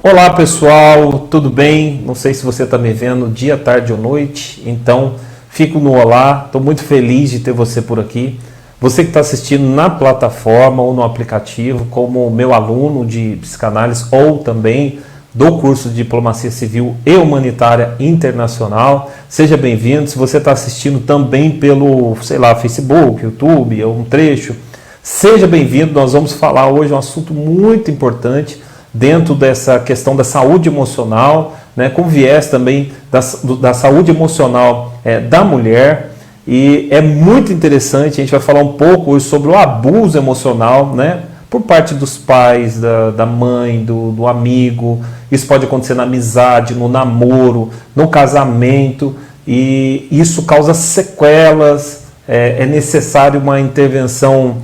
Olá pessoal, tudo bem? Não sei se você está me vendo dia, tarde ou noite, então fico no olá, estou muito feliz de ter você por aqui. Você que está assistindo na plataforma ou no aplicativo, como meu aluno de psicanálise ou também do curso de Diplomacia Civil e Humanitária Internacional, seja bem-vindo. Se você está assistindo também pelo, Facebook, YouTube, ou um trecho, seja bem-vindo. Nós vamos falar hoje um assunto muito importante dentro dessa questão da saúde emocional, né, com viés também da saúde emocional da mulher. E é muito interessante, a gente vai falar um pouco hoje sobre o abuso emocional, né, por parte dos pais, da mãe, do amigo. Isso pode acontecer na amizade, no namoro, no casamento, e isso causa sequelas. É necessário uma intervenção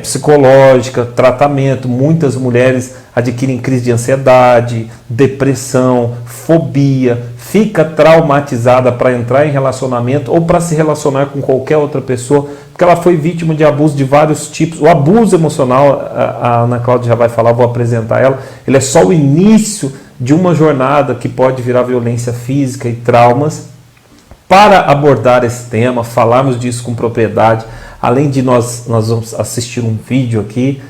psicológica, tratamento. Muitas mulheres adquirem crise de ansiedade, depressão, fobia, fica traumatizada para entrar em relacionamento ou para se relacionar com qualquer outra pessoa, porque ela foi vítima de abuso de vários tipos. O abuso emocional, a Ana Cláudia já vai falar, vou apresentar ela, ele é só o início de uma jornada que pode virar violência física e traumas. Para abordar esse tema, falarmos disso com propriedade, além de nós vamos assistir um vídeo aqui,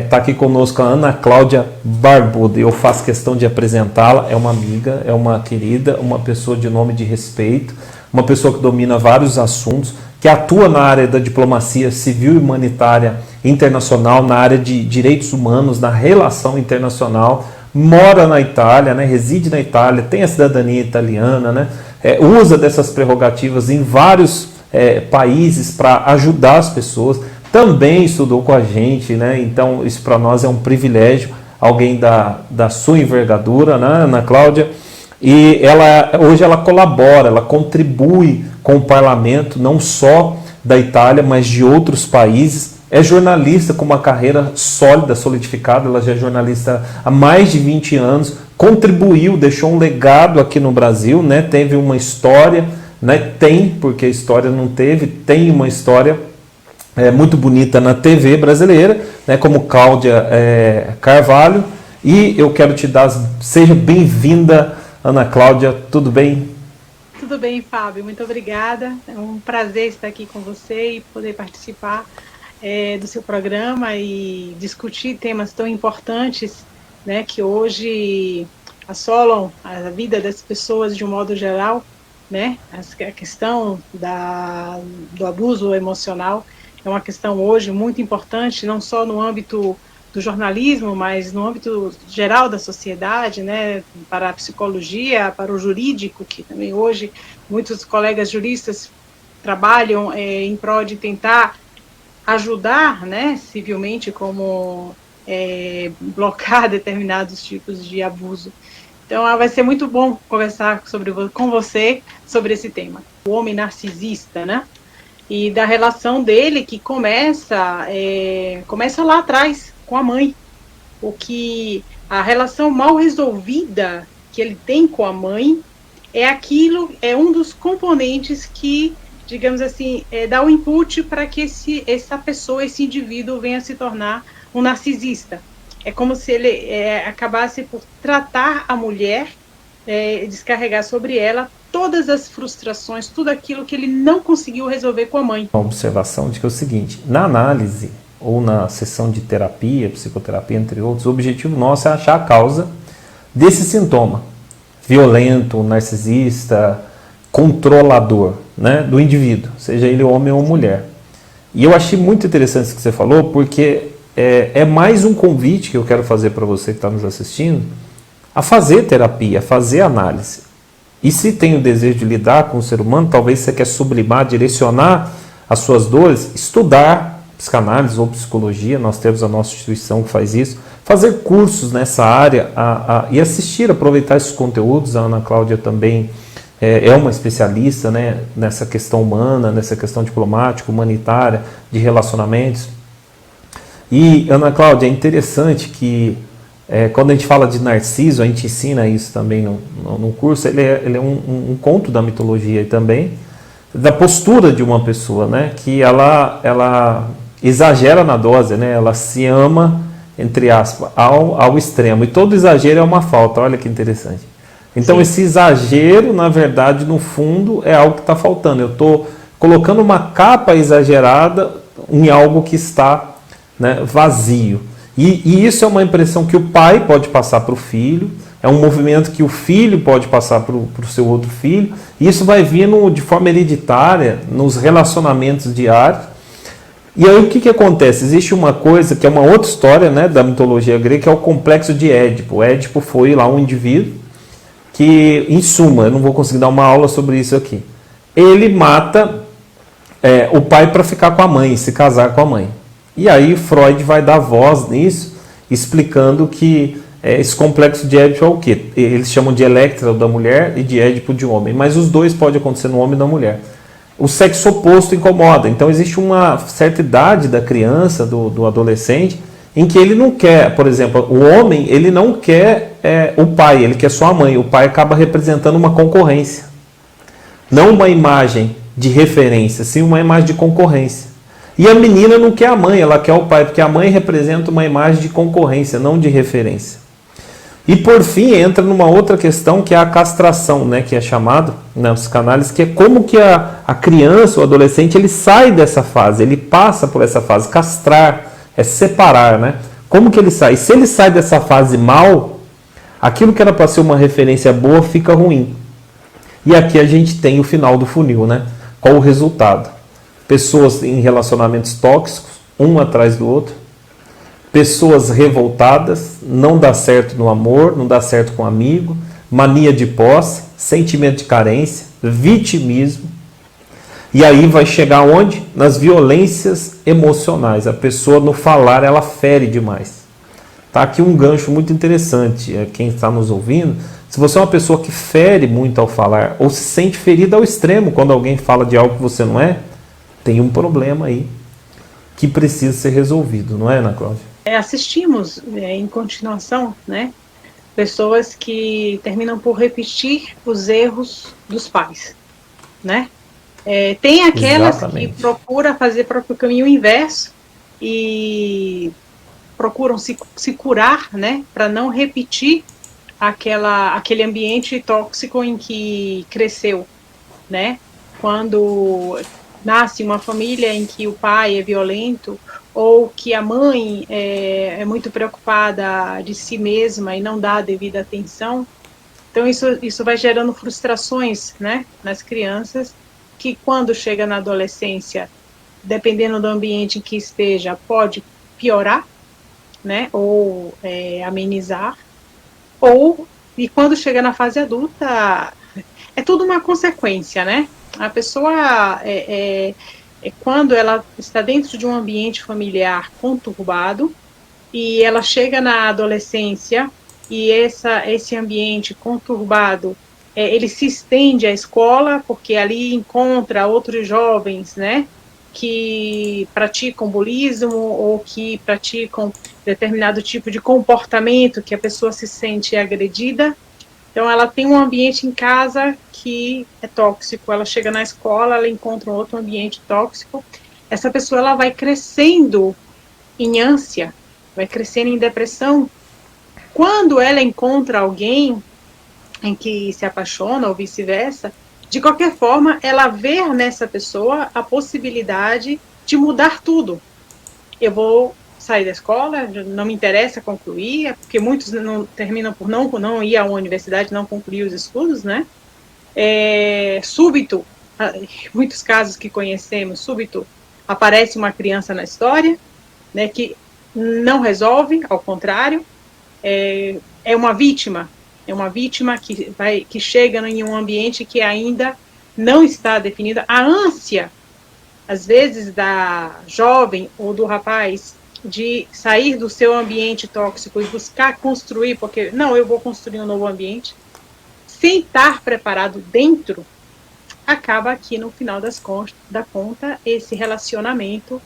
está aqui conosco a Ana Cláudia Barbuda. Eu faço questão de apresentá-la. É uma amiga, é uma querida, uma pessoa de nome de respeito, uma pessoa que domina vários assuntos, que atua na área da diplomacia civil e humanitária internacional, na área de direitos humanos, na relação internacional, mora na Itália, né, reside na Itália, tem a cidadania italiana, né, usa dessas prerrogativas em vários países para ajudar as pessoas. Também estudou com a gente, né? Então isso para nós é um privilégio, alguém da sua envergadura, né, Ana Cláudia? E hoje ela colabora, ela contribui com o parlamento, não só da Itália, mas de outros países. É jornalista com uma carreira sólida, solidificada. Ela já é jornalista há mais de 20 anos, contribuiu, deixou um legado aqui no Brasil, né? Teve uma história, né? Porque a história não teve, tem uma história muito bonita na TV brasileira, né, como Cláudia Carvalho. E eu quero te dar, seja bem-vinda, Ana Cláudia, tudo bem? Tudo bem, Fábio, muito obrigada. É um prazer estar aqui com você e poder participar do seu programa e discutir temas tão importantes, né, que hoje assolam a vida das pessoas de um modo geral, né, a questão do abuso emocional. É uma questão hoje muito importante, não só no âmbito do jornalismo, mas no âmbito geral da sociedade, né, para a psicologia, para o jurídico, que também hoje muitos colegas juristas trabalham em prol de tentar ajudar, né, civilmente, como bloquear determinados tipos de abuso. Então vai ser muito bom conversar com você sobre esse tema. O homem narcisista, né? E da relação dele que começa lá atrás, com a mãe. A relação mal resolvida que ele tem com a mãe é um dos componentes que, digamos assim, dá o input para que essa pessoa, esse indivíduo venha se tornar um narcisista. É como se ele acabasse por tratar a mulher, descarregar sobre ela todas as frustrações, tudo aquilo que ele não conseguiu resolver com a mãe. Uma observação de que é o seguinte: na análise ou na sessão de terapia, psicoterapia, entre outros, o objetivo nosso é achar a causa desse sintoma violento, narcisista, controlador, né, do indivíduo, seja ele homem ou mulher. E eu achei muito interessante isso que você falou, porque é mais um convite que eu quero fazer para você que está nos assistindo, a fazer terapia, a fazer análise. E se tem o desejo de lidar com o ser humano, talvez você quer sublimar, direcionar as suas dores, estudar psicanálise ou psicologia. Nós temos a nossa instituição que faz isso, fazer cursos nessa área e assistir, aproveitar esses conteúdos. A Ana Cláudia também é uma especialista, né, nessa questão humana, nessa questão diplomática, humanitária, de relacionamentos. E, Ana Cláudia, é interessante que quando a gente fala de Narciso, a gente ensina isso também no curso. Ele é um conto da mitologia e também da postura de uma pessoa, né, que ela exagera na dose, né, ela se ama entre aspas, ao extremo. E todo exagero é uma falta, olha que interessante. Então, esse exagero, na verdade, no fundo, é algo que está faltando. Eu estou colocando uma capa exagerada em algo que está, né, vazio. E isso é uma impressão que o pai pode passar para o filho, é um movimento que o filho pode passar para o seu outro filho, e isso vai vindo de forma hereditária nos relacionamentos diários. E aí o que acontece? Existe uma coisa que é uma outra história, né, da mitologia grega, que é o complexo de Édipo. Édipo foi lá um indivíduo que, em suma, eu não vou conseguir dar uma aula sobre isso aqui, ele mata o pai para ficar com a mãe, se casar com a mãe. E aí Freud vai dar voz nisso, explicando que esse complexo de Édipo é o quê? Eles chamam de Electra da mulher e de Édipo de homem, mas os dois podem acontecer no homem e na mulher. O sexo oposto incomoda, então existe uma certa idade da criança, do adolescente, em que ele não quer, por exemplo, o homem, ele não quer o pai, ele quer só a mãe. O pai acaba representando uma concorrência, não uma imagem de referência, sim uma imagem de concorrência. E a menina não quer a mãe, ela quer o pai, porque a mãe representa uma imagem de concorrência, não de referência. E por fim entra numa outra questão que é a castração, né, que é chamado nas psicanálises, que é como que a criança, o adolescente, ele sai dessa fase, ele passa por essa fase. Castrar é separar, né? Como que ele sai? Se ele sai dessa fase mal, aquilo que era para ser uma referência boa fica ruim. E aqui a gente tem o final do funil, né? Qual o resultado? Pessoas em relacionamentos tóxicos, um atrás do outro. Pessoas revoltadas, não dá certo no amor, não dá certo com amigo, mania de posse, sentimento de carência, vitimismo. E aí vai chegar onde? Nas violências emocionais. A pessoa no falar, ela fere demais. Tá aqui um gancho muito interessante, quem está nos ouvindo. Se você é uma pessoa que fere muito ao falar, ou se sente ferida ao extremo quando alguém fala de algo que você não é, tem um problema aí que precisa ser resolvido, não é, Ana Cláudia? Assistimos em continuação, né, pessoas que terminam por repetir os erros dos pais, né? Tem aquelas Exatamente. Que procuram fazer o caminho inverso e procuram se curar, né, para não repetir aquele ambiente tóxico em que cresceu, né? Quando nasce uma família em que o pai é violento ou que a mãe é muito preocupada de si mesma e não dá a devida atenção, então isso vai gerando frustrações, né, nas crianças, que quando chega na adolescência, dependendo do ambiente em que esteja, pode piorar, né, ou amenizar, e quando chega na fase adulta, é tudo uma consequência, né? A pessoa, quando ela está dentro de um ambiente familiar conturbado, e ela chega na adolescência, e esse ambiente conturbado, ele se estende à escola, porque ali encontra outros jovens, né, que praticam bullyismo ou que praticam determinado tipo de comportamento que a pessoa se sente agredida. Então ela tem um ambiente em casa que é tóxico, ela chega na escola, ela encontra um outro ambiente tóxico. Essa pessoa ela vai crescendo em ânsia, vai crescendo em depressão. Quando ela encontra alguém em que se apaixona ou vice-versa, de qualquer forma, ela vê nessa pessoa a possibilidade de mudar tudo. Eu vou sair da escola, não me interessa concluir, porque muitos não terminam por não ir à universidade, não concluir os estudos, né? Súbito, muitos casos que conhecemos, súbito aparece uma criança na história, né, que não resolve, ao contrário, é uma vítima que chega em um ambiente que ainda não está definida. A ânsia, às vezes, da jovem ou do rapaz de sair do seu ambiente tóxico e buscar construir, porque, não, eu vou construir um novo ambiente, sem estar preparado dentro, acaba aqui, no final da conta, esse relacionamento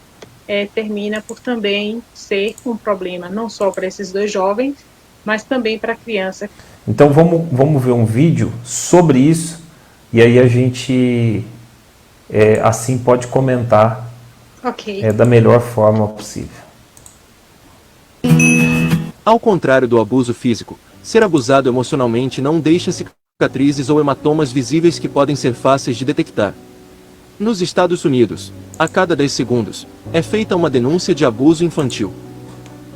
termina por também ser um problema, não só para esses dois jovens, mas também para a criança. Então vamos ver um vídeo sobre isso, e aí a gente assim pode comentar da melhor forma possível. Ao contrário do abuso físico, ser abusado emocionalmente não deixa cicatrizes ou hematomas visíveis que podem ser fáceis de detectar. Nos Estados Unidos, a cada 10 segundos, é feita uma denúncia de abuso infantil.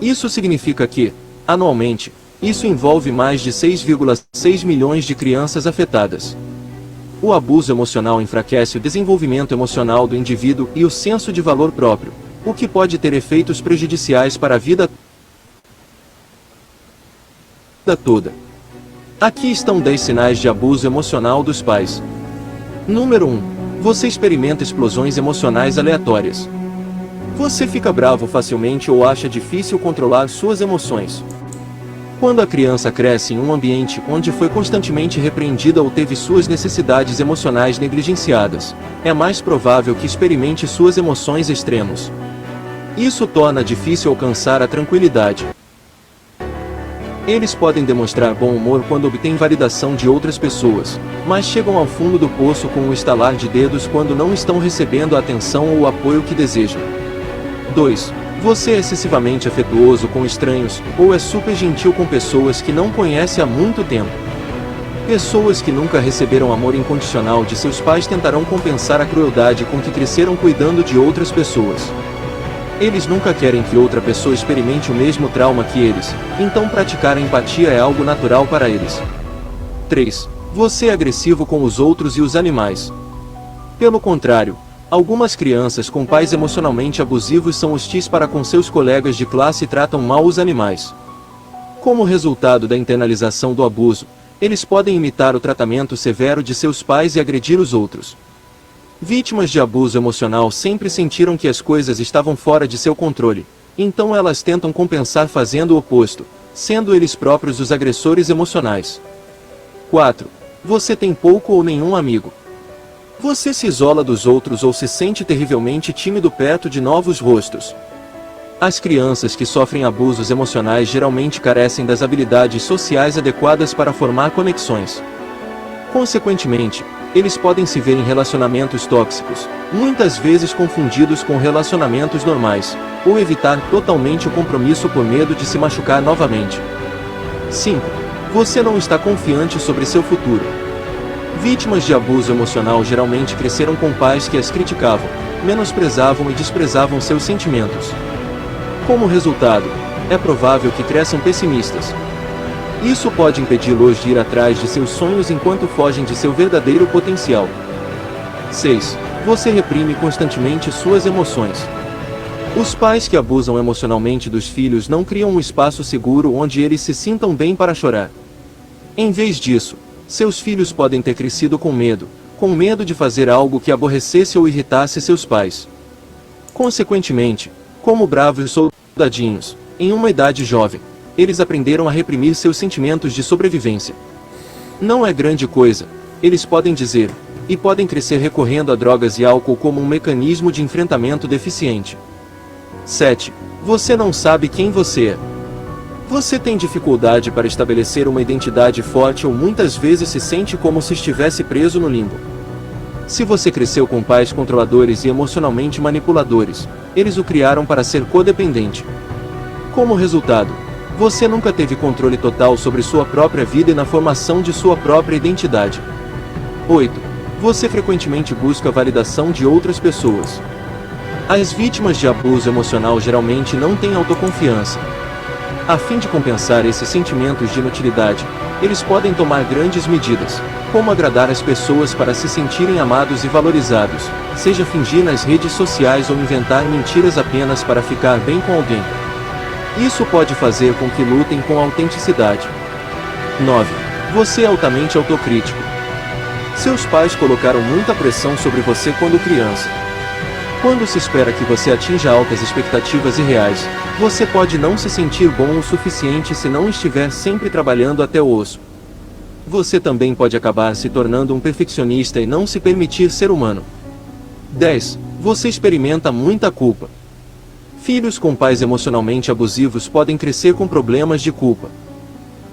Isso significa que, anualmente, isso envolve mais de 6,6 milhões de crianças afetadas. O abuso emocional enfraquece o desenvolvimento emocional do indivíduo e o senso de valor próprio, o que pode ter efeitos prejudiciais para a vida toda. Aqui estão 10 sinais de abuso emocional dos pais. Número 1. Você experimenta explosões emocionais aleatórias. Você fica bravo facilmente ou acha difícil controlar suas emoções. Quando a criança cresce em um ambiente onde foi constantemente repreendida ou teve suas necessidades emocionais negligenciadas, é mais provável que experimente suas emoções extremos. Isso torna difícil alcançar a tranquilidade. Eles podem demonstrar bom humor quando obtêm validação de outras pessoas, mas chegam ao fundo do poço com o estalar de dedos quando não estão recebendo a atenção ou o apoio que desejam. 2. Você é excessivamente afetuoso com estranhos, ou é super gentil com pessoas que não conhece há muito tempo. Pessoas que nunca receberam amor incondicional de seus pais tentarão compensar a crueldade com que cresceram cuidando de outras pessoas. Eles nunca querem que outra pessoa experimente o mesmo trauma que eles, então praticar a empatia é algo natural para eles. 3. Você é agressivo com os outros e os animais. Pelo contrário, algumas crianças com pais emocionalmente abusivos são hostis para com seus colegas de classe e tratam mal os animais. Como resultado da internalização do abuso, eles podem imitar o tratamento severo de seus pais e agredir os outros. Vítimas de abuso emocional sempre sentiram que as coisas estavam fora de seu controle, então elas tentam compensar fazendo o oposto, sendo eles próprios os agressores emocionais. 4. Você tem pouco ou nenhum amigo. Você se isola dos outros ou se sente terrivelmente tímido perto de novos rostos. As crianças que sofrem abusos emocionais geralmente carecem das habilidades sociais adequadas para formar conexões. Consequentemente, eles podem se ver em relacionamentos tóxicos, muitas vezes confundidos com relacionamentos normais, ou evitar totalmente o compromisso por medo de se machucar novamente. 5. Você não está confiante sobre seu futuro. Vítimas de abuso emocional geralmente cresceram com pais que as criticavam, menosprezavam e desprezavam seus sentimentos. Como resultado, é provável que cresçam pessimistas. Isso pode impedi-los de ir atrás de seus sonhos enquanto fogem de seu verdadeiro potencial. 6. Você reprime constantemente suas emoções. Os pais que abusam emocionalmente dos filhos não criam um espaço seguro onde eles se sintam bem para chorar. Em vez disso, seus filhos podem ter crescido com medo de fazer algo que aborrecesse ou irritasse seus pais. Consequentemente, como bravos soldadinhos, em uma idade jovem, eles aprenderam a reprimir seus sentimentos de sobrevivência. Não é grande coisa, eles podem dizer, e podem crescer recorrendo a drogas e álcool como um mecanismo de enfrentamento deficiente. 7. Você não sabe quem você é. Você tem dificuldade para estabelecer uma identidade forte ou muitas vezes se sente como se estivesse preso no limbo. Se você cresceu com pais controladores e emocionalmente manipuladores, eles o criaram para ser codependente. Como resultado, você nunca teve controle total sobre sua própria vida e na formação de sua própria identidade. 8. Você frequentemente busca a validação de outras pessoas. As vítimas de abuso emocional geralmente não têm autoconfiança. A fim de compensar esses sentimentos de inutilidade, eles podem tomar grandes medidas, como agradar as pessoas para se sentirem amados e valorizados, seja fingir nas redes sociais ou inventar mentiras apenas para ficar bem com alguém. Isso pode fazer com que lutem com autenticidade. 9. Você é altamente autocrítico. Seus pais colocaram muita pressão sobre você quando criança. Quando se espera que você atinja altas expectativas irreais, você pode não se sentir bom o suficiente se não estiver sempre trabalhando até o osso. Você também pode acabar se tornando um perfeccionista e não se permitir ser humano. 10. Você experimenta muita culpa. Filhos com pais emocionalmente abusivos podem crescer com problemas de culpa.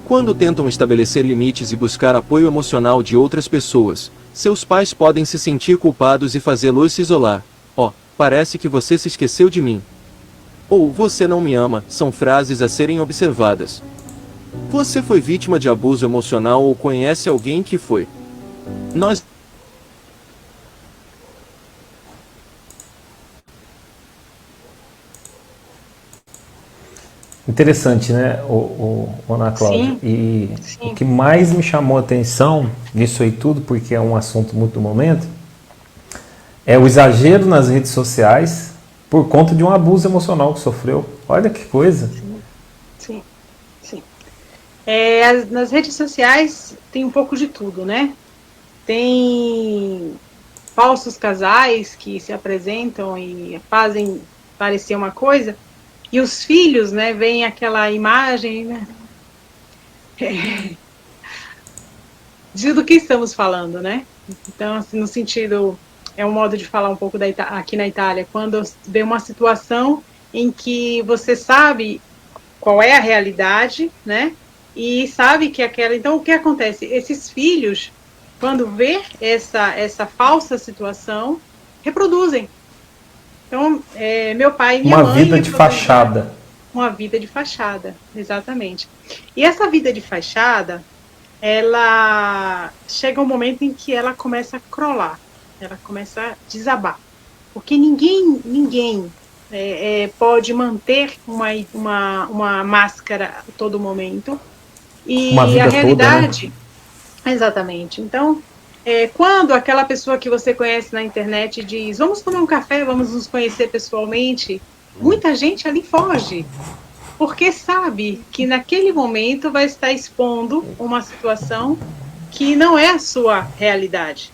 Quando tentam estabelecer limites e buscar apoio emocional de outras pessoas, seus pais podem se sentir culpados e fazê-los se isolar. Parece que você se esqueceu de mim. ou "você não me ama" são frases a serem observadas. Você foi vítima de abuso emocional ou conhece alguém que foi? Nós Interessante, né, Ana Cláudia? Sim, E o sim, que mais me chamou a atenção nisso aí tudo, porque é um assunto muito do momento, é o exagero nas redes sociais por conta de um abuso emocional que sofreu. Olha que coisa. sim, sim, sim. Nas redes sociais tem um pouco de tudo, né? Tem falsos casais que se apresentam e fazem parecer uma coisa, e os filhos, né, veem aquela imagem, né, do que estamos falando, né? Então, assim, no sentido, é um modo de falar um pouco aqui na Itália, quando vê uma situação em que você sabe qual é a realidade, né? E sabe que aquela... Então, o que acontece? Esses filhos, quando vê essa falsa situação, reproduzem. Então, meu pai e minha Uma mãe vida de reproduziram fachada. uma vida de fachada, exatamente. E essa vida de fachada, ela chega um momento em que ela começa a crolar, ela começa a desabar. Porque ninguém pode manter uma máscara a todo momento. Uma E a vida toda, né? realidade, exatamente. Então, quando aquela pessoa que você conhece na internet diz, vamos tomar um café, vamos nos conhecer pessoalmente, muita gente ali foge, porque sabe que naquele momento vai estar expondo uma situação que não é a sua realidade.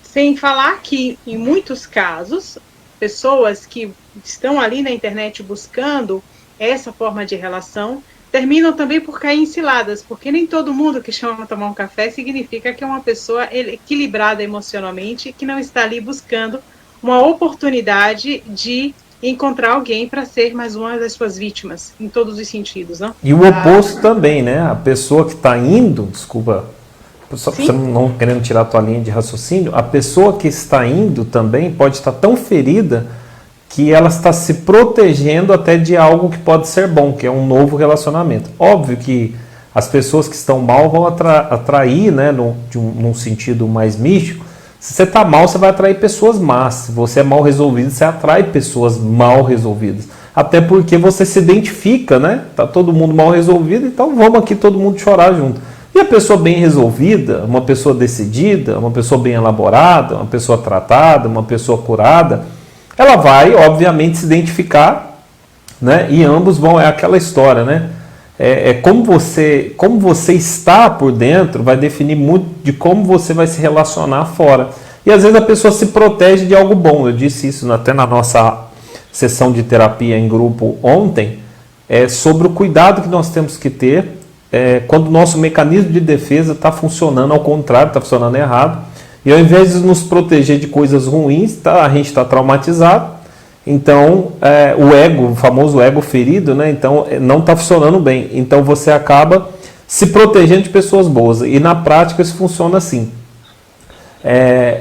Sem falar que, em muitos casos, pessoas que estão ali na internet buscando essa forma de relação terminam também por cair em ciladas, porque nem todo mundo que chama para tomar um café significa que é uma pessoa equilibrada emocionalmente, que não está ali buscando uma oportunidade de encontrar alguém para ser mais uma das suas vítimas, em todos os sentidos, não? E o oposto também, né? A pessoa que está indo, desculpa, só você Sim, não querendo tirar a tua linha de raciocínio, a pessoa que está indo também pode estar tão ferida que ela está se protegendo até de algo que pode ser bom, que é um novo relacionamento. Óbvio que as pessoas que estão mal vão atrair, né, num sentido mais místico. Se você está mal, você vai atrair pessoas más. Se você é mal resolvido, você atrai pessoas mal resolvidas. Até porque você se identifica, né? Tá todo mundo mal resolvido, então vamos aqui todo mundo chorar junto. E a pessoa bem resolvida, uma pessoa decidida, uma pessoa bem elaborada, uma pessoa tratada, uma pessoa curada, ela vai, obviamente, se identificar, né? E ambos vão, é aquela história, né? Como você está por dentro, vai definir muito de como você vai se relacionar fora. E às vezes a pessoa se protege de algo bom. Eu disse isso até na nossa sessão de terapia em grupo ontem, sobre o cuidado que nós temos que ter quando o nosso mecanismo de defesa está funcionando ao contrário, está funcionando errado. E ao invés de nos proteger de coisas ruins, a gente está traumatizado. Então, o ego, o famoso ego ferido, né? Então, não está funcionando bem. Então, você acaba se protegendo de pessoas boas. E na prática, isso funciona assim.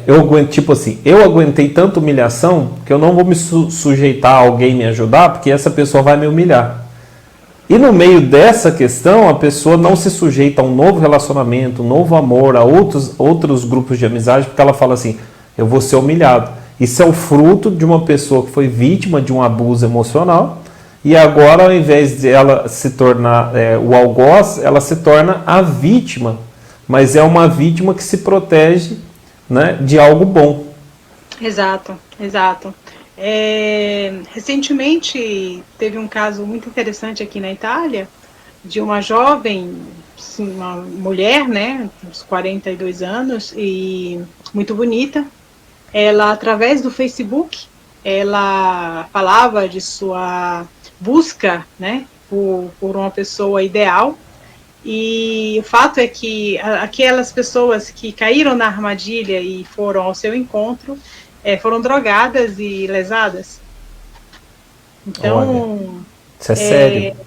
Eu aguentei tanta humilhação que eu não vou me sujeitar a alguém me ajudar, porque essa pessoa vai me humilhar. E no meio dessa questão, a pessoa não se sujeita a um novo relacionamento, um novo amor, a outros grupos de amizade, porque ela fala assim, eu vou ser humilhado. Isso é o fruto de uma pessoa que foi vítima de um abuso emocional e agora, ao invés de ela se tornar o algoz, ela se torna a vítima. Mas é uma vítima que se protege, né, de algo bom. exato, exato. Recentemente teve um caso muito interessante aqui na Itália de uma jovem, uma mulher, né, uns 42 anos e muito bonita. Ela, através do Facebook, ela falava de sua busca, né, por uma pessoa ideal. E o fato é que aquelas pessoas que caíram na armadilha e foram ao seu encontro foram drogadas e lesadas. Então, Olha, isso é sério.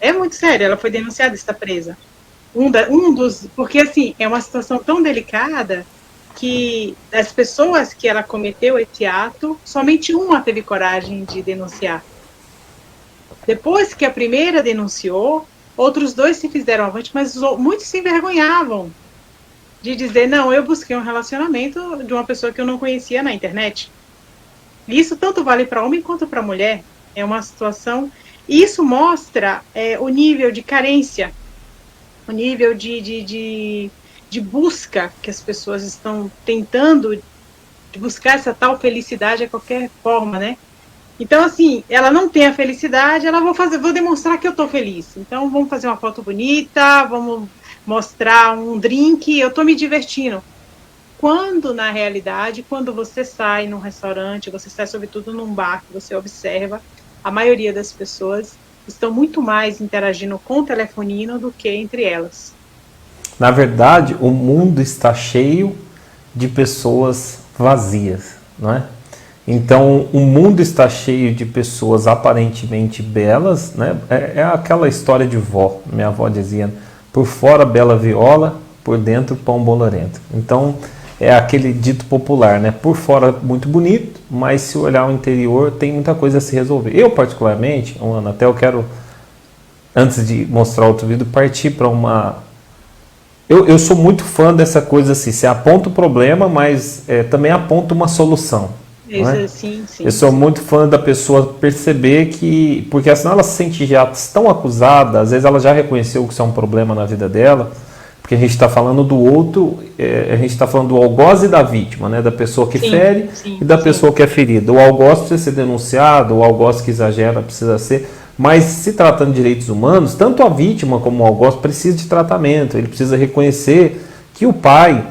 é muito sério. Ela foi denunciada, está presa. Porque assim, é uma situação tão delicada que das pessoas que ela cometeu esse ato, somente uma teve coragem de denunciar. Depois que a primeira denunciou, outros 2 se fizeram avante, mas muitos se envergonhavam de dizer, não, eu busquei um relacionamento de uma pessoa que eu não conhecia na internet. Isso tanto vale para homem quanto para mulher. É uma situação... Isso mostra o nível de carência, o nível de busca que as pessoas estão tentando de buscar essa tal felicidade a qualquer forma, né? Então, assim, ela não tem a felicidade, ela vou demonstrar que eu tô feliz. Então, vamos fazer uma foto bonita, vamos mostrar um drink, eu tô me divertindo. Quando, na realidade, quando você sai num restaurante, você sai, sobretudo, num bar, que você observa, a maioria das pessoas estão muito mais interagindo com o telefonino do que entre elas. Na verdade, o mundo está cheio de pessoas vazias, não é? Então, o mundo está cheio de pessoas aparentemente belas, né? É aquela história de vó, minha avó dizia, por fora bela viola, por dentro pão bolorento. Então, é aquele dito popular, né? Por fora muito bonito, mas se olhar o interior tem muita coisa a se resolver. Eu, particularmente, Ana, até eu quero, antes de mostrar outro vídeo, partir para uma... Eu sou muito fã dessa coisa assim, você aponta o problema, mas também aponta uma solução. É? Sim, eu sou muito fã da pessoa perceber que, porque senão ela se sente já tão acusada, às vezes ela já reconheceu que isso é um problema na vida dela, porque a gente está falando do outro, a gente está falando do algoz e da vítima, né? Da pessoa que fere e da pessoa que é ferida. O algoz precisa ser denunciado, o algoz que exagera precisa ser, mas se tratando de direitos humanos, tanto a vítima como o algoz precisa de tratamento, ele precisa reconhecer que o pai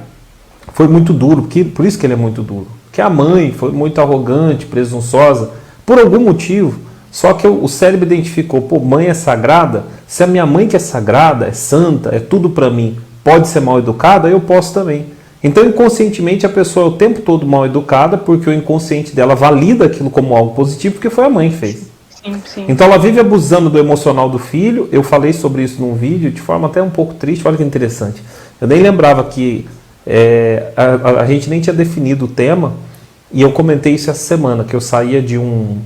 foi muito duro, por isso que ele é muito duro. Que a mãe foi muito arrogante, presunçosa, por algum motivo. Só que o cérebro identificou, pô, mãe é sagrada, se a minha mãe que é sagrada, é santa, é tudo para mim, pode ser mal educada, eu posso também. Então, inconscientemente, a pessoa é o tempo todo mal educada, porque o inconsciente dela valida aquilo como algo positivo, porque foi a mãe que fez. Sim. Então, ela vive abusando do emocional do filho. Eu falei sobre isso num vídeo, de forma até um pouco triste, olha que interessante. Eu nem lembrava que a gente nem tinha definido o tema, e eu comentei isso essa semana, que eu saía de um...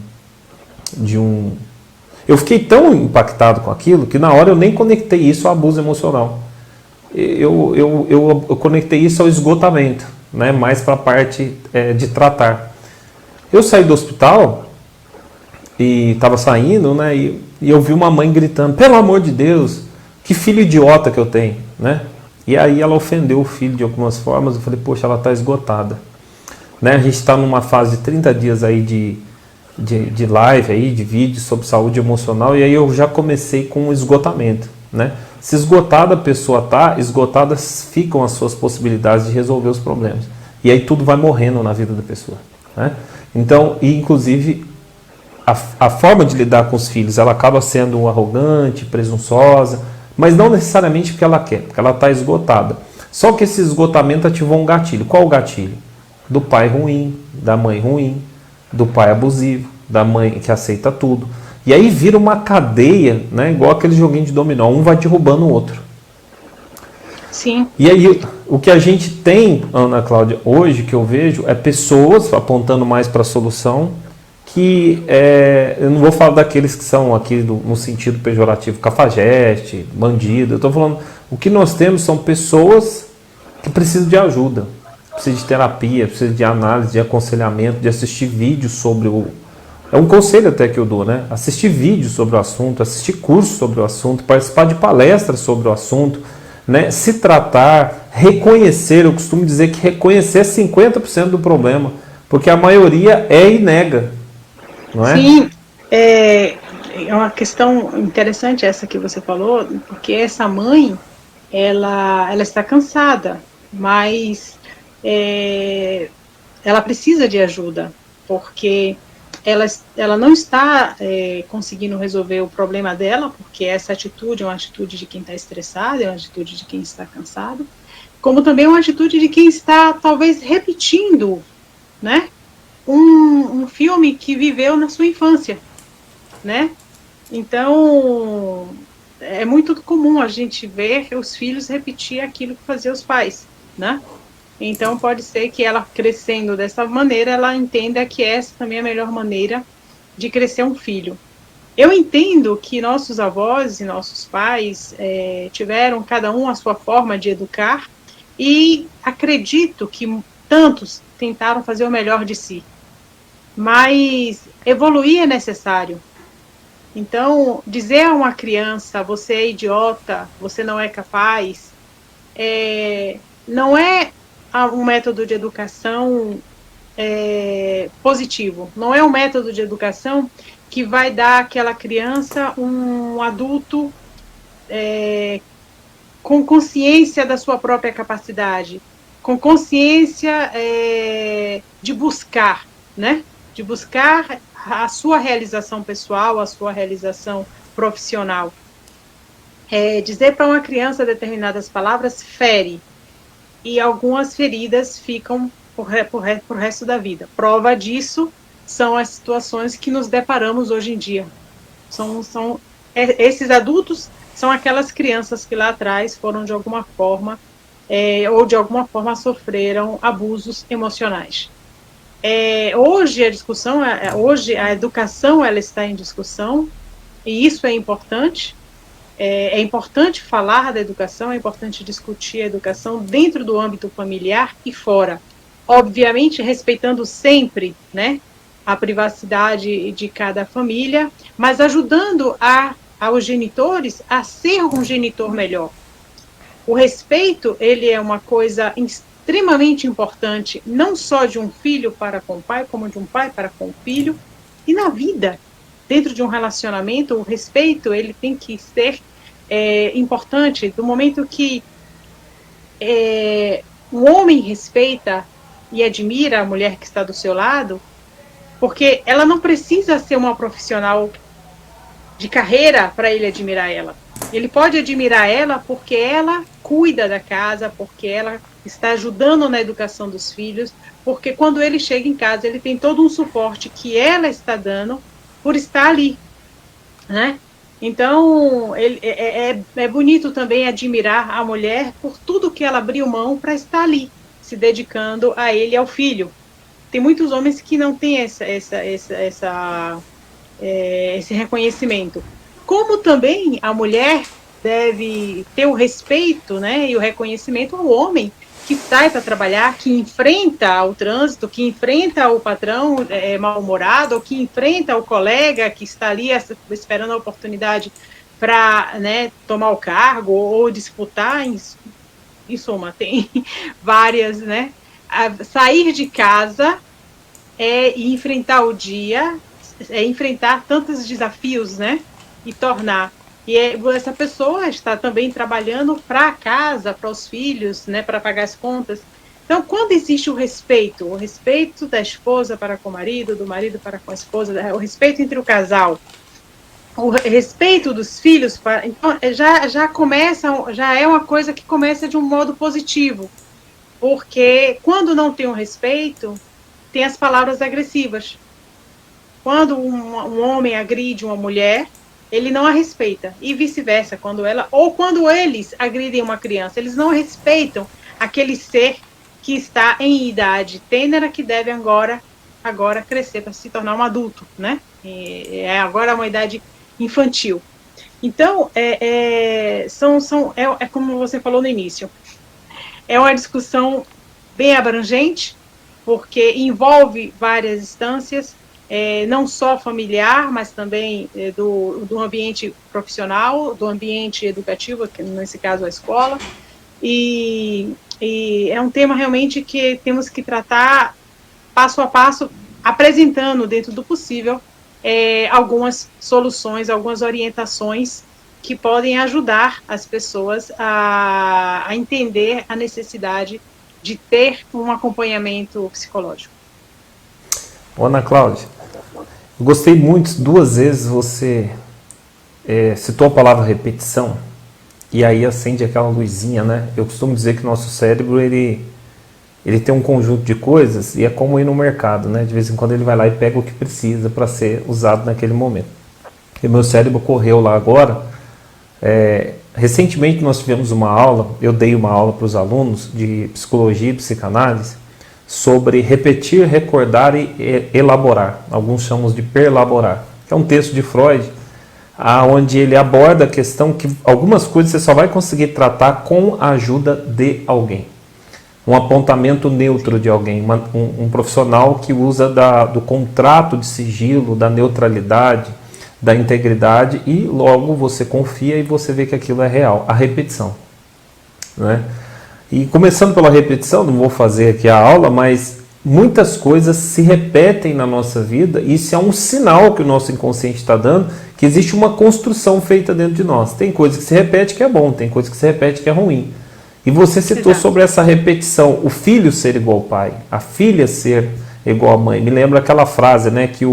Eu fiquei tão impactado com aquilo, que na hora eu nem conectei isso ao abuso emocional. Eu conectei isso ao esgotamento, né? Mais para a parte de tratar. Eu saí do hospital, e estava saindo, né? E eu vi uma mãe gritando, pelo amor de Deus, que filho idiota que eu tenho, né? E aí ela ofendeu o filho de algumas formas. Eu falei, poxa, ela está esgotada. Né? A gente está numa fase de 30 dias aí de live, aí, de vídeo sobre saúde emocional. E aí eu já comecei com o esgotamento. Né? Se esgotada a pessoa está, esgotadas ficam as suas possibilidades de resolver os problemas. E aí tudo vai morrendo na vida da pessoa. Né? Então, e inclusive, a forma de lidar com os filhos, ela acaba sendo arrogante, presunçosa, mas não necessariamente porque ela quer, porque ela está esgotada. Só que esse esgotamento ativou um gatilho. Qual o gatilho? Do pai ruim, da mãe ruim, do pai abusivo, da mãe que aceita tudo. E aí vira uma cadeia, né, igual aquele joguinho de dominó, um vai derrubando o outro. Sim. E aí o que a gente tem, Ana Cláudia, hoje que eu vejo, é pessoas apontando mais para a solução, que eu não vou falar daqueles que são aqui no sentido pejorativo, cafajeste, bandido, eu estou falando, o que nós temos são pessoas que precisam de ajuda, precisam de terapia, precisam de análise, de aconselhamento, de assistir vídeos sobre é um conselho até que eu dou, né? Assistir vídeos sobre o assunto, assistir cursos sobre o assunto, participar de palestras sobre o assunto, né? Se tratar, reconhecer, eu costumo dizer que reconhecer é 50% do problema, porque a maioria e nega. Não é? Sim, é uma questão interessante essa que você falou, porque essa mãe, ela está cansada, mas ela precisa de ajuda, porque ela não está conseguindo resolver o problema dela, porque essa atitude é uma atitude de quem está estressado, é uma atitude de quem está cansado, como também uma atitude de quem está, talvez, repetindo, né? Um filme que viveu na sua infância, né? Então, é muito comum a gente ver os filhos repetir aquilo que faziam os pais, né? Então, pode ser que ela crescendo dessa maneira, ela entenda que essa também é a melhor maneira de crescer um filho. Eu entendo que nossos avós e nossos pais tiveram cada um a sua forma de educar, e acredito que tantos tentaram fazer o melhor de si. Mas evoluir é necessário. Então, dizer a uma criança, você é idiota, você não é capaz, não é um método de educação positivo. Não é um método de educação que vai dar àquela criança um adulto com consciência da sua própria capacidade, com consciência de buscar, né? De buscar a sua realização pessoal, a sua realização profissional. Dizer para uma criança determinadas palavras fere, e algumas feridas ficam pro resto da vida. Prova disso são as situações que nos deparamos hoje em dia. Esses adultos são aquelas crianças que lá atrás foram de alguma forma, ou de alguma forma sofreram abusos emocionais. Hoje a discussão, hoje a educação ela está em discussão, e isso é importante. É importante falar da educação, é importante discutir a educação dentro do âmbito familiar e fora. Obviamente, respeitando sempre, né, a privacidade de cada família, mas ajudando aos genitores a ser um genitor melhor. O respeito, ele é uma coisa extremamente importante, não só de um filho para com o pai, como de um pai para com o filho, e na vida. Dentro de um relacionamento, o respeito, ele tem que ser importante. Do momento que um homem respeita e admira a mulher que está do seu lado, porque ela não precisa ser uma profissional de carreira para ele admirar ela. Ele pode admirar ela porque ela cuida da casa, porque ela está ajudando na educação dos filhos, porque quando ele chega em casa, ele tem todo um suporte que ela está dando por estar ali, né? Então, é bonito também admirar a mulher por tudo que ela abriu mão para estar ali, se dedicando a ele e ao filho. Tem muitos homens que não têm esse reconhecimento. Como também a mulher deve ter o respeito, né, e o reconhecimento ao homem que sai para trabalhar, que enfrenta o trânsito, que enfrenta o patrão mal-humorado, ou que enfrenta o colega que está ali esperando a oportunidade para, né, tomar o cargo ou disputar. Em suma, tem várias, né? Sair de casa e enfrentar o dia, enfrentar tantos desafios, né? E tornar. E essa pessoa está também trabalhando para a casa, para os filhos, né, para pagar as contas. Então, quando existe o respeito da esposa para com o marido, do marido para com a esposa, o respeito entre o casal, o respeito dos filhos, então já é uma coisa que começa de um modo positivo. Porque quando não tem o respeito, tem as palavras agressivas. Quando um homem agride uma mulher, ele não a respeita, e vice-versa, quando eles agridem uma criança, eles não respeitam aquele ser que está em idade tênera, que deve agora crescer para se tornar um adulto, né? Agora uma idade infantil. Então, como você falou no início, é uma discussão bem abrangente, porque envolve várias instâncias, não só familiar, mas também do ambiente profissional, do ambiente educativo, que nesse caso a escola, e é um tema realmente que temos que tratar passo a passo, apresentando dentro do possível algumas soluções, algumas orientações que podem ajudar as pessoas a entender a necessidade de ter um acompanhamento psicológico. Ana Cláudia, eu gostei muito, 2 vezes você citou a palavra repetição, e aí acende aquela luzinha, né? Eu costumo dizer que o nosso cérebro, ele tem um conjunto de coisas, e é como ir no mercado, né? De vez em quando ele vai lá e pega o que precisa para ser usado naquele momento. E meu cérebro correu lá agora. Recentemente nós tivemos uma aula, eu dei uma aula para os alunos de psicologia e psicanálise, sobre repetir, recordar e elaborar. Alguns chamam de perlaborar, que é um texto de Freud, onde ele aborda a questão que algumas coisas você só vai conseguir tratar com a ajuda de alguém. Um apontamento neutro de alguém, um profissional que usa do contrato de sigilo, da neutralidade, da integridade, e logo você confia e você vê que aquilo é real. A repetição, né? E começando pela repetição, não vou fazer aqui a aula, mas muitas coisas se repetem na nossa vida, e isso é um sinal que o nosso inconsciente está dando, que existe uma construção feita dentro de nós. Tem coisas que se repete que é bom, tem coisas que se repete que é ruim. E você citou sobre essa repetição, o filho ser igual ao pai, a filha ser igual à mãe. Me lembra aquela frase, né, que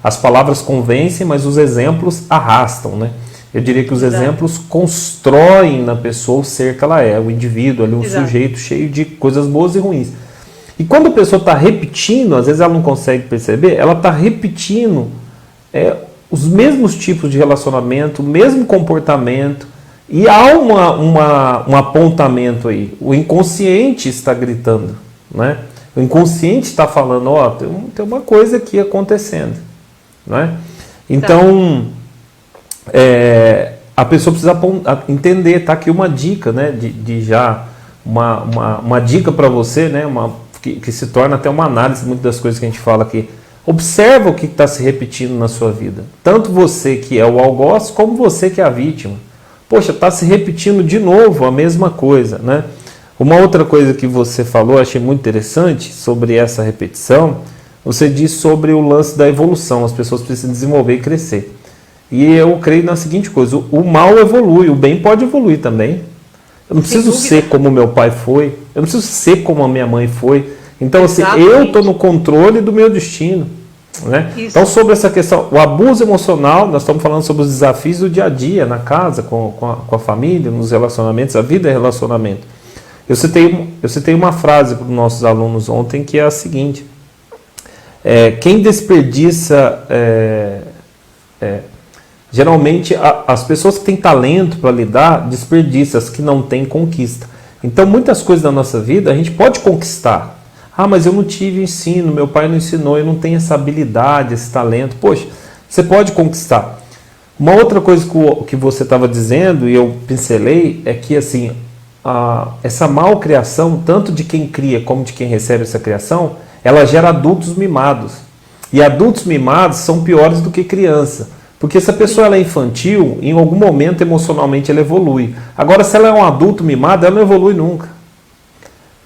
as palavras convencem, mas os exemplos arrastam, né? Eu diria que os exemplos constroem na pessoa o ser que ela é, o indivíduo ali, um sujeito cheio de coisas boas e ruins. E quando a pessoa está repetindo, às vezes ela não consegue perceber, ela está repetindo os mesmos tipos de relacionamento, o mesmo comportamento, e há um apontamento aí. O inconsciente está gritando, né? O inconsciente está falando, ó, tem uma coisa aqui acontecendo, né? Então, a pessoa precisa entender, tá aqui uma dica, né? Uma dica para você, né? Que se torna até uma análise, muitas das coisas que a gente fala aqui. Observa o que está se repetindo na sua vida. Tanto você que é o algoz, como você que é a vítima. Poxa, está se repetindo de novo a mesma coisa, né? Uma outra coisa que você falou, achei muito interessante, sobre essa repetição, você disse sobre o lance da evolução, as pessoas precisam desenvolver e crescer. E eu creio na seguinte coisa, o mal evolui, o bem pode evoluir também. Eu não preciso ser como meu pai foi, eu não preciso ser como a minha mãe foi. Então, assim, eu estou no controle do meu destino, né? Então, sobre essa questão, o abuso emocional, nós estamos falando sobre os desafios do dia a dia, na casa, com a família, nos relacionamentos, a vida é relacionamento. Eu citei uma frase para os nossos alunos ontem, que é a seguinte, quem desperdiça, geralmente as pessoas que têm talento para lidar, desperdiçam, as que não têm, conquista. Então, muitas coisas da nossa vida a gente pode conquistar. Ah, mas eu não tive ensino, meu pai não ensinou, eu não tenho essa habilidade, esse talento. Poxa, você pode conquistar. Uma outra coisa que você estava dizendo, e eu pincelei, é que assim, essa malcriação, tanto de quem cria como de quem recebe essa criação, ela gera adultos mimados. E adultos mimados são piores do que criança. Porque se a pessoa ela é infantil, em algum momento emocionalmente ela evolui. Agora, se ela é um adulto mimado, ela não evolui nunca.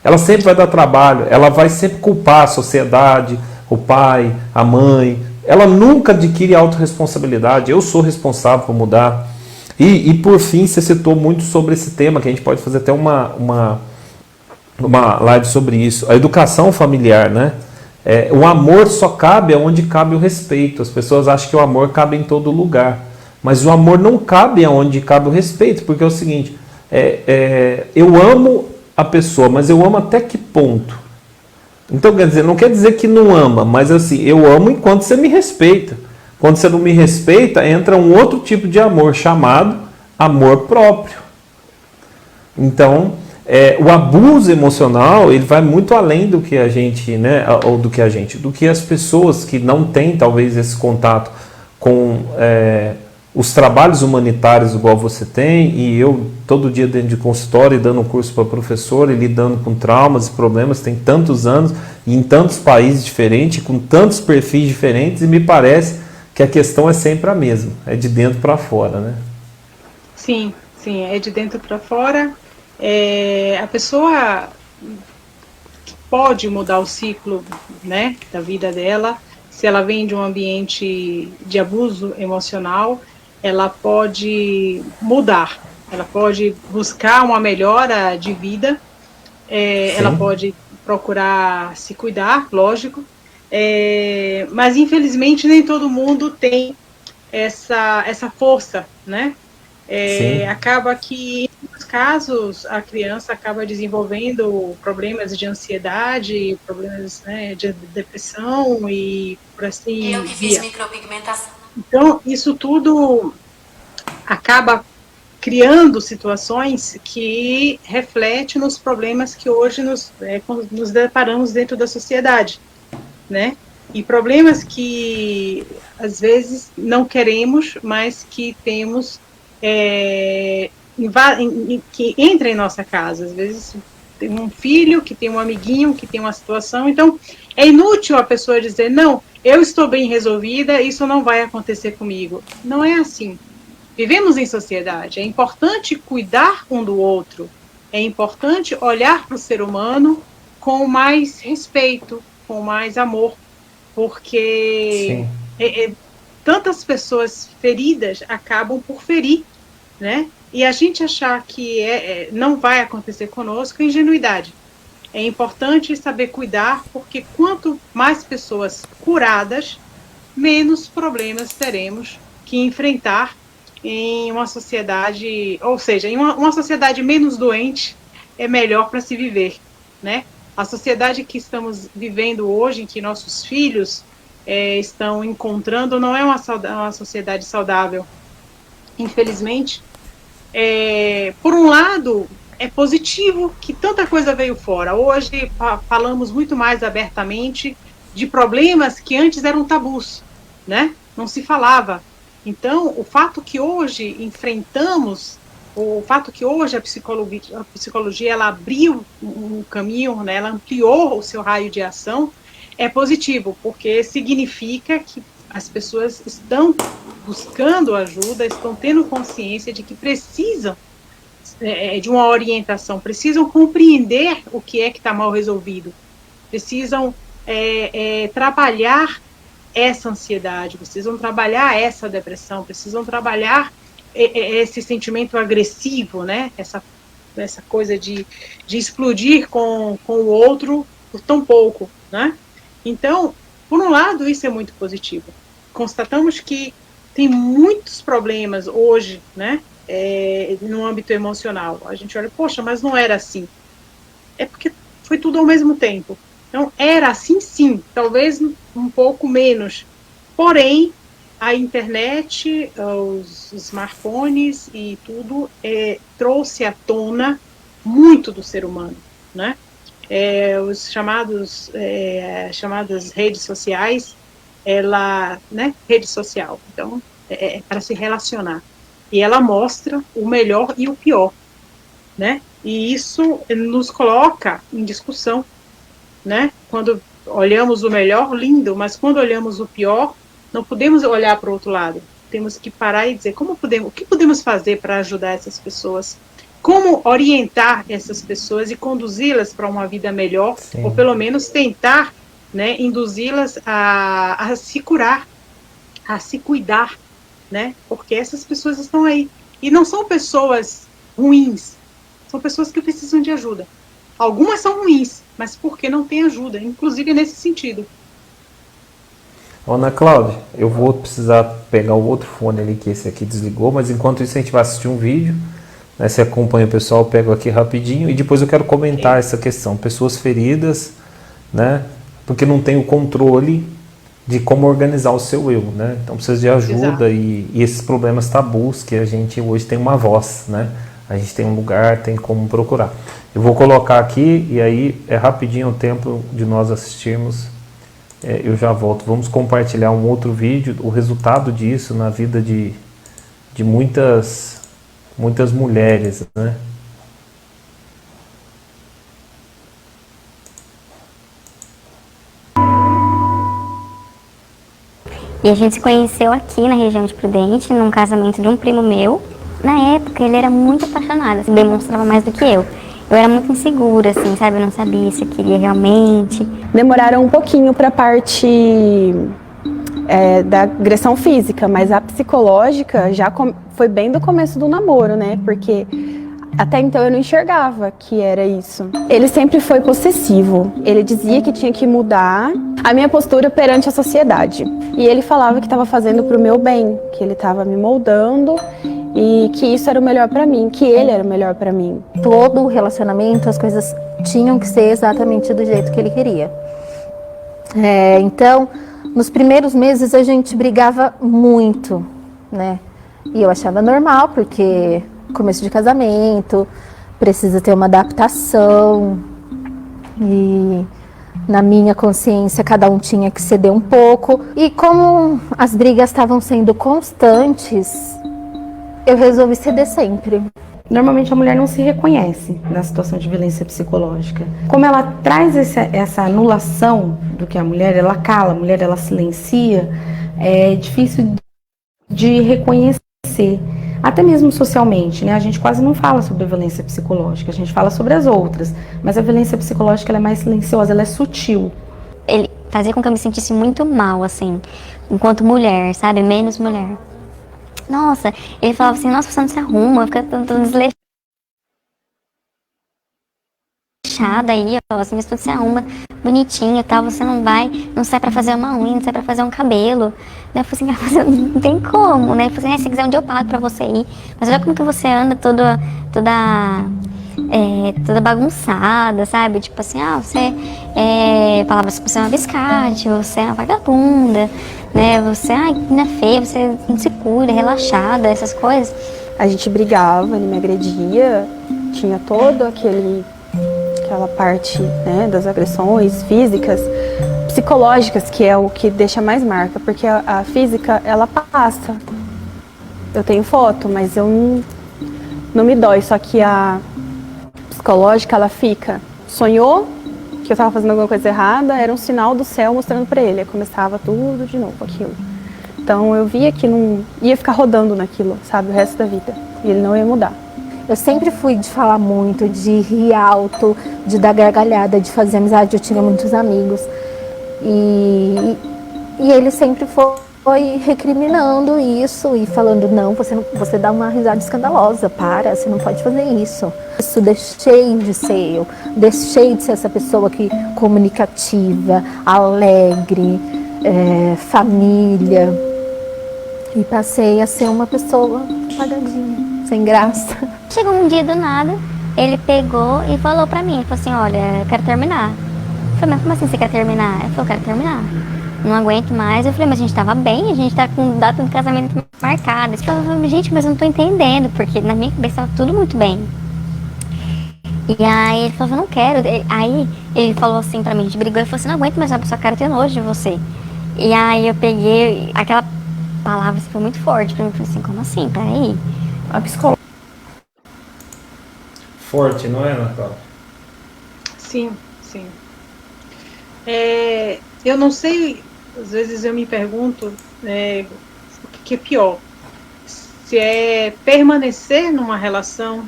Ela sempre vai dar trabalho, ela vai sempre culpar a sociedade, o pai, a mãe. Ela nunca adquire autorresponsabilidade. Eu sou responsável por mudar. E por fim, você citou muito sobre esse tema, que a gente pode fazer até uma live sobre isso. A educação familiar, né? O amor só cabe onde cabe o respeito. As pessoas acham que o amor cabe em todo lugar. Mas o amor não cabe onde cabe o respeito, porque é o seguinte, eu amo a pessoa, mas eu amo até que ponto? Então, quer dizer, não quer dizer que não ama, mas assim, eu amo enquanto você me respeita. Quando você não me respeita, entra um outro tipo de amor, chamado amor próprio. Então, o abuso emocional, ele vai muito além do que a gente, né, ou do que as pessoas que não têm, talvez, esse contato com os trabalhos humanitários igual você tem, e eu todo dia dentro de consultório e dando um curso para professor e lidando com traumas e problemas, tem tantos anos e em tantos países diferentes, com tantos perfis diferentes, e me parece que a questão é sempre a mesma, é de dentro para fora, né? Sim, é de dentro para fora. A pessoa pode mudar o ciclo, né, da vida dela, se ela vem de um ambiente de abuso emocional, ela pode mudar, ela pode buscar uma melhora de vida, ela pode procurar se cuidar, lógico, mas infelizmente nem todo mundo tem essa força, né? Acaba que, em muitos casos, a criança acaba desenvolvendo problemas de ansiedade, problemas, né, de depressão e por assim Eu que fiz micropigmentação. Então, isso tudo acaba criando situações que refletem nos problemas que hoje nos deparamos dentro da sociedade, né? E problemas que, às vezes, não queremos, mas que temos, que entra em nossa casa. Às vezes, tem um filho, que tem um amiguinho, que tem uma situação. Então, é inútil a pessoa dizer, não, eu estou bem resolvida, isso não vai acontecer comigo. Não é assim. Vivemos em sociedade, é importante cuidar um do outro, é importante olhar para o ser humano com mais respeito, com mais amor, porque tantas pessoas feridas acabam por ferir, né? E a gente achar que não vai acontecer conosco é ingenuidade. É importante saber cuidar, porque quanto mais pessoas curadas, menos problemas teremos que enfrentar em uma sociedade, ou seja, em uma sociedade menos doente, é melhor para se viver, né? A sociedade que estamos vivendo hoje, em que nossos filhos estão encontrando, não é uma sociedade saudável. Infelizmente, por um lado, é positivo que tanta coisa veio fora. Hoje falamos muito mais abertamente de problemas que antes eram tabus, né? Não se falava. Então, o fato que hoje enfrentamos, o fato que hoje a psicologia ela abriu um caminho, né? Ela ampliou o seu raio de ação, é positivo, porque significa que as pessoas estão buscando ajuda, estão tendo consciência de que precisam de uma orientação, precisam compreender o que é que está mal resolvido, precisam trabalhar essa ansiedade, precisam trabalhar essa depressão, precisam trabalhar esse sentimento agressivo, né? Essa coisa de explodir com o outro por tão pouco, né? Então, por um lado, isso é muito positivo. Constatamos que tem muitos problemas hoje, né? No âmbito emocional. A gente olha, poxa, mas não era assim. É porque foi tudo ao mesmo tempo. Então, era assim, sim, talvez um pouco menos. Porém, a internet, os smartphones e tudo trouxe à tona muito do ser humano, né? Os chamadas redes sociais, né? Rede social, então, para se relacionar. E ela mostra o melhor e o pior, né? E isso nos coloca em discussão, né? Quando olhamos o melhor, lindo, mas quando olhamos o pior, não podemos olhar para o outro lado. Temos que parar e dizer o que podemos fazer para ajudar essas pessoas? Como orientar essas pessoas e conduzi-las para uma vida melhor, sim, ou pelo menos tentar, né, induzi-las a se curar, a se cuidar, né? Porque essas pessoas estão aí. E não são pessoas ruins, são pessoas que precisam de ajuda. Algumas são ruins, mas porque não tem ajuda, inclusive nesse sentido. Ana Cláudia, eu vou precisar pegar o outro fone ali, que esse aqui desligou, mas enquanto isso a gente vai assistir um vídeo, né, você acompanha o pessoal, eu pego aqui rapidinho, e depois eu quero comentar essa questão, pessoas feridas, né, porque não tem o controle de como organizar o seu eu, né, então precisa de ajuda e esses problemas tabus que a gente hoje tem uma voz, né, a gente tem um lugar, tem como procurar. Eu vou colocar aqui e aí é rapidinho o tempo de nós assistirmos, eu já volto. Vamos compartilhar um outro vídeo, o resultado disso na vida de muitas mulheres, né? E a gente se conheceu aqui na região de Prudente, num casamento de um primo meu. Na época ele era muito apaixonado, assim, demonstrava mais do que eu. Eu era muito insegura, assim, sabe? Eu não sabia se eu queria realmente. Demoraram um pouquinho para a parte da agressão física, mas a psicológica já foi bem do começo do namoro, né? Porque até então eu não enxergava que era isso. Ele sempre foi possessivo. Ele dizia que tinha que mudar a minha postura perante a sociedade. E ele falava que estava fazendo para o meu bem, que ele estava me moldando e que isso era o melhor para mim, que ele era o melhor para mim. Todo o relacionamento, as coisas tinham que ser exatamente do jeito que ele queria. Então, nos primeiros meses a gente brigava muito, né? E eu achava normal, porque começo de casamento, precisa ter uma adaptação. E Na minha consciência, cada um tinha que ceder um pouco. E como as brigas estavam sendo constantes, eu resolvi ceder sempre. Normalmente a mulher não se reconhece na situação de violência psicológica. Como ela traz essa anulação do que a mulher, ela cala, a mulher ela silencia, é difícil de reconhecer. Até mesmo socialmente, né? A gente quase não fala sobre a violência psicológica, a gente fala sobre as outras, mas a violência psicológica ela é mais silenciosa, ela é sutil. Ele fazia com que eu me sentisse muito mal, assim, enquanto mulher, sabe? Menos mulher. Nossa, ele falava assim, nossa, você não se arruma, fica tão desleixada aí, ó, assim, você se arruma bonitinha e tal, você não sai pra fazer uma unha, não sai pra fazer um cabelo. Daí eu falei assim, não tem como, né? Eu falei assim, se quiser um dia eu pago pra você ir, mas olha como que você anda toda bagunçada, sabe? Tipo assim, você falava assim, você é uma biscate, você é uma vagabunda, né? Você, menina feia, você é insegura, relaxada, essas coisas. A gente brigava, ele me agredia, tinha todo aquela parte, né, das agressões físicas, psicológicas, que é o que deixa mais marca, porque a física, ela passa. Eu tenho foto, mas eu não me dói, só que a psicológica, ela fica. Sonhou que eu estava fazendo alguma coisa errada, era um sinal do céu mostrando para ele, aí começava tudo de novo, aquilo. Então eu via que não ia ficar rodando naquilo, sabe, o resto da vida, e ele não ia mudar. Eu sempre fui de falar muito, de rir alto, de dar gargalhada, de fazer amizade. Eu tinha muitos amigos. E ele sempre foi recriminando isso e falando, não, você dá uma risada escandalosa, você não pode fazer isso. Isso deixei de ser eu, deixei de ser essa pessoa comunicativa, alegre, família. E passei a ser uma pessoa apagadinha, sem graça. Chegou um dia do nada, ele pegou e falou pra mim, ele falou assim, olha, eu quero terminar. Eu falei, mas como assim você quer terminar? Ele falou, eu quero terminar. Não aguento mais. Eu falei, mas a gente tava bem, a gente tá com data de casamento marcada. Ele falou, gente, mas eu não tô entendendo, porque na minha cabeça tava tudo muito bem. E aí ele falou, eu não quero. Aí ele falou assim pra mim, a gente brigou, ele falou assim, não aguento mais, a pessoa quer ter nojo de você. E aí eu peguei, aquela palavra foi muito forte pra mim, eu falei assim, como assim? Peraí. A psicóloga. Forte, não é, Natália? Sim, sim. Eu não sei, às vezes eu me pergunto o que é pior. Se é permanecer numa relação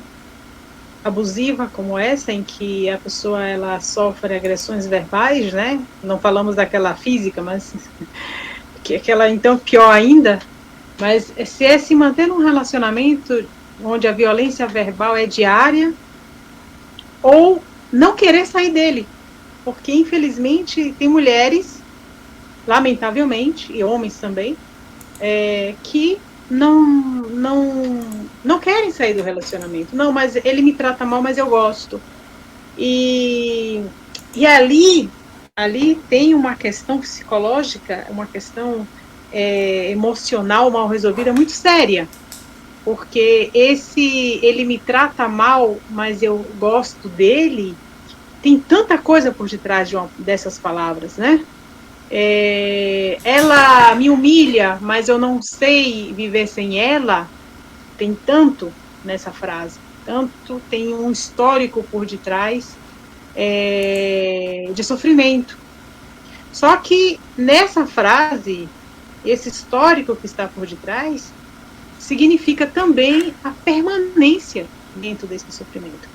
abusiva como essa, em que a pessoa ela sofre agressões verbais, né? Não falamos daquela física, mas que aquela então pior ainda. Mas se é se manter num relacionamento onde a violência verbal é diária, ou não querer sair dele, porque infelizmente tem mulheres, lamentavelmente, e homens também, que não querem sair do relacionamento. Não, mas ele me trata mal, mas eu gosto. E ali tem uma questão psicológica, uma questão emocional mal resolvida muito séria. Porque ele me trata mal, mas eu gosto dele, tem tanta coisa por detrás dessas palavras, né? Ela me humilha, mas eu não sei viver sem ela. Tem tanto nessa frase, tanto tem um histórico por detrás de sofrimento. Só que nessa frase, esse histórico que está por detrás significa também a permanência dentro desse sofrimento.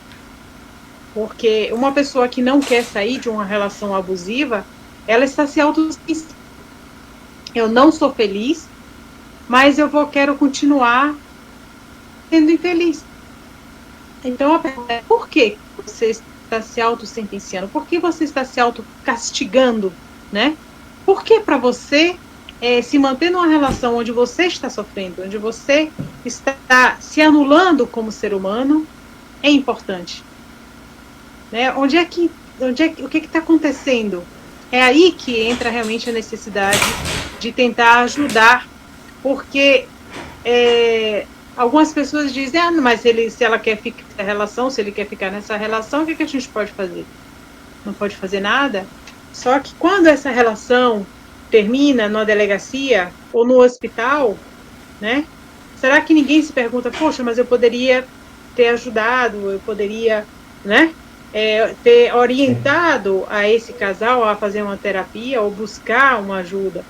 Porque uma pessoa que não quer sair de uma relação abusiva, ela está se auto-dizendo, eu não sou feliz, mas quero continuar sendo infeliz. Então a pergunta é, por que você está se auto-sentenciando? Por que você está se auto-castigando, né? Por que para você se manter numa relação onde você está sofrendo, onde você está se anulando como ser humano, é importante? Né? O que está acontecendo? É aí que entra realmente a necessidade de tentar ajudar, porque algumas pessoas dizem, mas se ela quer ficar nessa relação, se ele quer ficar nessa relação, o que a gente pode fazer? Não pode fazer nada? Só que quando essa relação termina na delegacia ou no hospital, né? Será que ninguém se pergunta, poxa, mas eu poderia ter ajudado, eu poderia, né? Ter orientado a esse casal a fazer uma terapia ou buscar uma ajuda?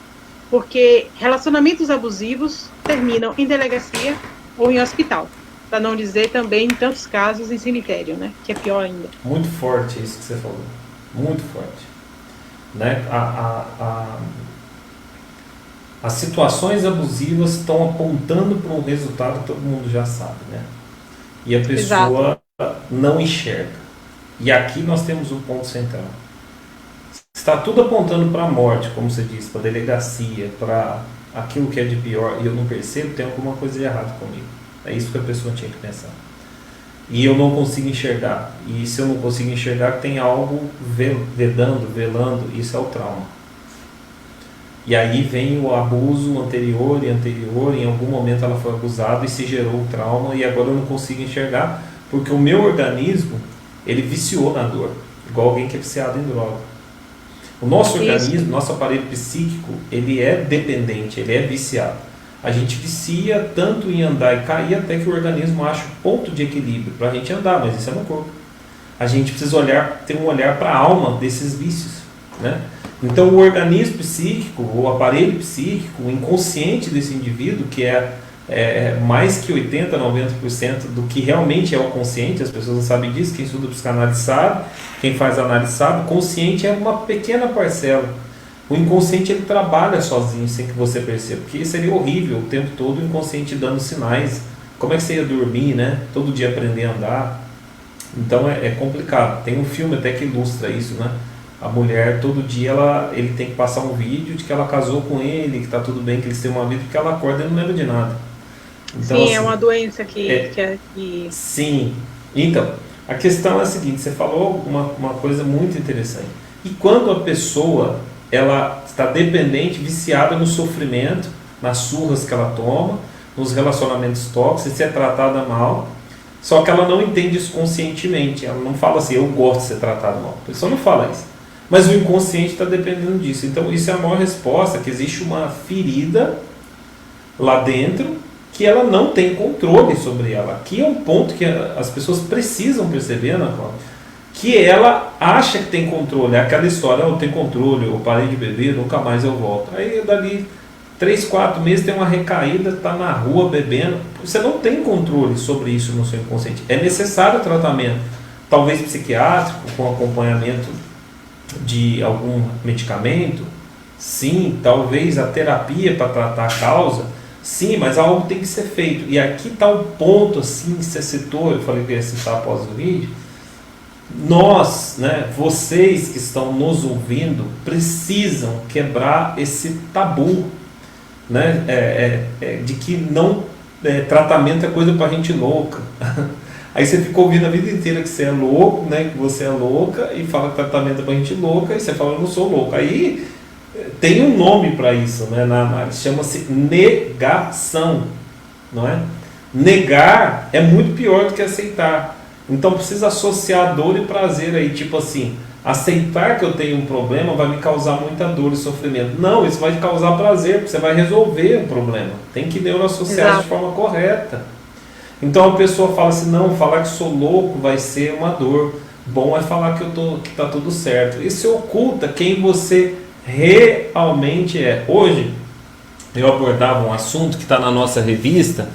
Porque relacionamentos abusivos terminam em delegacia ou em hospital, para não dizer também, em tantos casos, em cemitério, né? Que é pior ainda. Muito forte isso que você falou. Muito forte. Né? As situações abusivas estão apontando para um resultado que todo mundo já sabe, né? E a pessoa não enxerga. E aqui nós temos um ponto central. Está tudo apontando para a morte, como você disse, para a delegacia, para aquilo que é de pior, e eu não percebo, tem alguma coisa de errado comigo. É isso que a pessoa tinha que pensar. E eu não consigo enxergar. E se eu não consigo enxergar, tem algo velando, isso é o trauma. E aí vem o abuso anterior, em algum momento ela foi abusada e se gerou o trauma, e agora eu não consigo enxergar, porque o meu organismo, ele viciou na dor, igual alguém que é viciado em droga. O nosso organismo, nosso aparelho psíquico, ele é dependente, ele é viciado. A gente vicia tanto em andar e cair até que o organismo acha o ponto de equilíbrio para a gente andar, mas isso é no corpo. A gente precisa ter um olhar para a alma desses vícios, né? Então o organismo psíquico, o aparelho psíquico, o inconsciente desse indivíduo, que é mais que 80%, 90% do que realmente é o consciente, as pessoas não sabem disso, quem estuda psicanálise sabe, quem faz análise sabe, o consciente é uma pequena parcela. O inconsciente ele trabalha sozinho, sem que você perceba, porque seria horrível o tempo todo o inconsciente dando sinais. Como é que você ia dormir, né? Todo dia aprender a andar. Então é complicado. Tem um filme até que ilustra isso, né? A mulher, todo dia, ele tem que passar um vídeo de que ela casou com ele, que está tudo bem, que eles têm uma vida, porque ela acorda e não lembra de nada. Então, sim, assim, é uma doença que Sim. Então, a questão é a seguinte, você falou uma coisa muito interessante. E quando a pessoa ela está dependente, viciada no sofrimento, nas surras que ela toma, nos relacionamentos tóxicos, se é tratada mal, só que ela não entende isso conscientemente, ela não fala assim, eu gosto de ser tratado mal, a pessoa não fala isso, mas o inconsciente está dependendo disso. Então isso é a maior resposta, que existe uma ferida lá dentro, que ela não tem controle sobre ela. Aqui é um ponto que as pessoas precisam perceber, Ana Cláudia, que ela acha que tem controle, é aquela história, eu tenho controle, eu parei de beber, nunca mais eu volto. Aí dali 3, 4 meses tem uma recaída, está na rua bebendo, você não tem controle sobre isso no seu inconsciente. É necessário tratamento, talvez psiquiátrico, com acompanhamento de algum medicamento, sim, talvez a terapia para tratar a causa, sim, mas algo tem que ser feito. E aqui está o ponto, assim, que você citou, eu falei que ia citar após o vídeo. Nós, né, vocês que estão nos ouvindo, precisam quebrar esse tabu, né, de que não tratamento é coisa para gente louca. Aí você ficou ouvindo a vida inteira que você é louco, né, que você é louca, e fala que tratamento é para gente louca, e você fala eu não sou louco. Aí tem um nome para isso, né, na análise, chama-se negação, não é? Negar é muito pior do que aceitar. Então precisa associar dor e prazer aí, tipo assim, aceitar que eu tenho um problema vai me causar muita dor e sofrimento. Não, isso vai te causar prazer, porque você vai resolver um problema. Tem que neuroassociar de forma correta. Então a pessoa fala assim, não, falar que sou louco vai ser uma dor. Bom é falar que está tudo certo. Isso oculta quem você realmente é. Hoje eu abordava um assunto que está na nossa revista,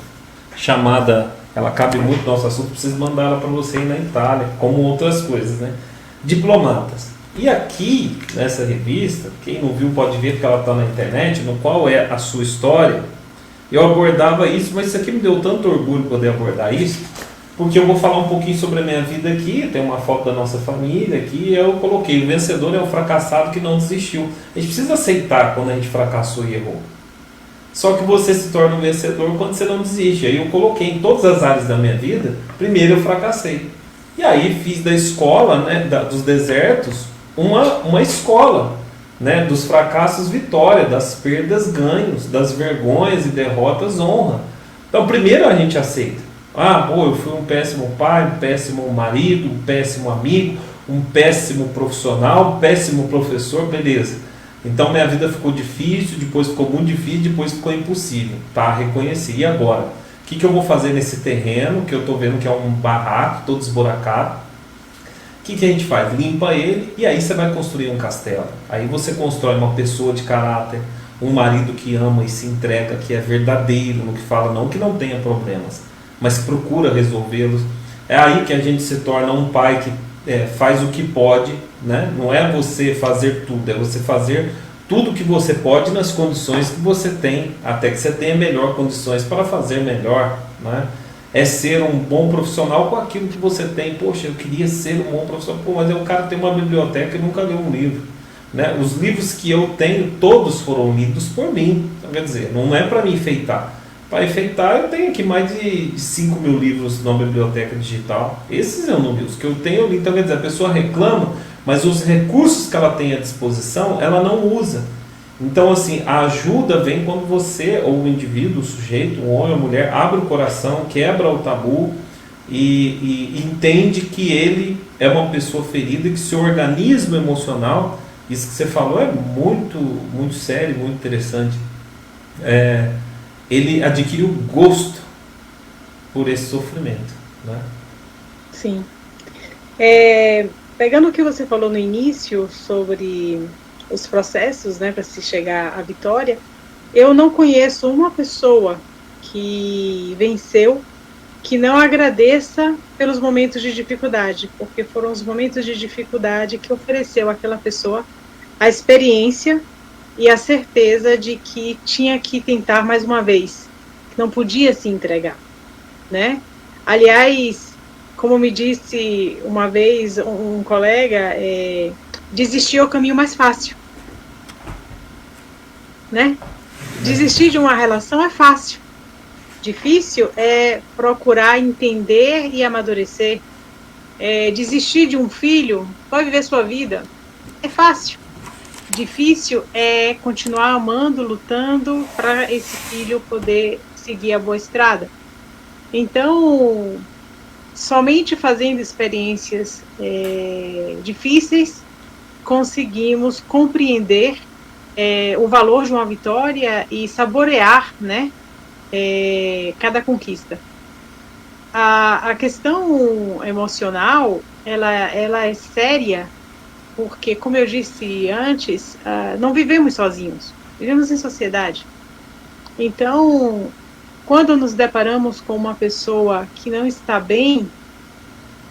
chamada, ela cabe muito no nosso assunto, preciso mandar ela para você ir na Itália, como outras coisas, né? Diplomatas. E aqui, nessa revista, quem não viu pode ver porque ela está na internet, no qual é a sua história, eu abordava isso, mas isso aqui me deu tanto orgulho poder abordar isso, porque eu vou falar um pouquinho sobre a minha vida aqui, tem uma foto da nossa família aqui, e eu coloquei, o vencedor é o fracassado que não desistiu. A gente precisa aceitar quando a gente fracassou e errou. Só que você se torna um vencedor quando você não desiste. Aí eu coloquei em todas as áreas da minha vida, primeiro eu fracassei. E aí fiz da escola, né, dos desertos, uma escola, né, dos fracassos vitória, das perdas ganhos, das vergonhas e derrotas honra. Então primeiro a gente aceita. Eu fui um péssimo pai, um péssimo marido, um péssimo amigo, um péssimo profissional, um péssimo professor, beleza. Então minha vida ficou difícil, depois ficou muito difícil, depois ficou impossível. Tá, reconheci. E agora? O que eu vou fazer nesse terreno, que eu estou vendo que é um barraco, todo esburacado? O que a gente faz? Limpa ele e aí você vai construir um castelo. Aí você constrói uma pessoa de caráter, um marido que ama e se entrega, que é verdadeiro no que fala, não que não tenha problemas, mas procura resolvê-los. É aí que a gente se torna um pai que faz o que pode, né? Não é você fazer tudo, é você fazer tudo que você pode nas condições que você tem, até que você tenha melhor condições para fazer melhor, né? É ser um bom profissional com aquilo que você tem. Poxa, eu queria ser um bom profissional, mas o cara tem uma biblioteca e nunca leu um livro, né? Os livros que eu tenho, todos foram lidos por mim. Então, quer dizer, não é para me enfeitar. Para enfeitar, eu tenho aqui mais de 5 mil livros na biblioteca digital. Esses eu não li, os que eu tenho eu li. Então, quer dizer, a pessoa reclama, mas os recursos que ela tem à disposição, ela não usa. Então, assim, a ajuda vem quando você, ou o indivíduo, o sujeito, um homem ou mulher, abre o coração, quebra o tabu e entende que ele é uma pessoa ferida e que seu organismo emocional, isso que você falou é muito, muito sério, muito interessante. Ele adquire o gosto por esse sofrimento, né? Sim. Pegando o que você falou no início sobre os processos, né, para se chegar à vitória, eu não conheço uma pessoa que venceu que não agradeça pelos momentos de dificuldade, porque foram os momentos de dificuldade que ofereceu àquela pessoa a experiência e a certeza de que tinha que tentar mais uma vez, que não podia se entregar, né? Aliás, como me disse uma vez um colega, desistir é o caminho mais fácil, né? Desistir de uma relação é fácil. Difícil é procurar entender e amadurecer. Desistir de um filho, vai viver sua vida, é fácil. Difícil é continuar amando, lutando para esse filho poder seguir a boa estrada. Então, somente fazendo experiências difíceis conseguimos compreender o valor de uma vitória e saborear, né, cada conquista. A questão emocional, ela é séria, porque, como eu disse antes, não vivemos sozinhos, vivemos em sociedade. Então, quando nos deparamos com uma pessoa que não está bem,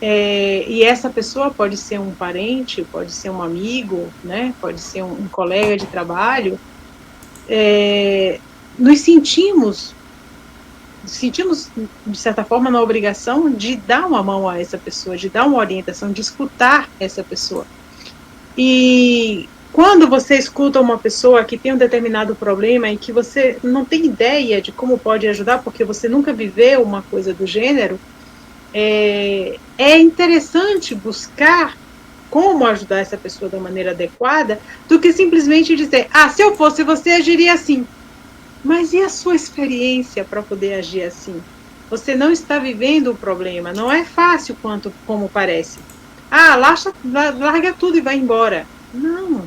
e essa pessoa pode ser um parente, pode ser um amigo, né, pode ser um colega de trabalho, nos sentimos, de certa forma, na obrigação de dar uma mão a essa pessoa, de dar uma orientação, de escutar essa pessoa. E quando você escuta uma pessoa que tem um determinado problema e que você não tem ideia de como pode ajudar, porque você nunca viveu uma coisa do gênero, é interessante buscar como ajudar essa pessoa da maneira adequada, do que simplesmente dizer, se eu fosse você, agiria assim. Mas e a sua experiência para poder agir assim? Você não está vivendo o problema, não é fácil como parece. Larga tudo e vai embora. Não.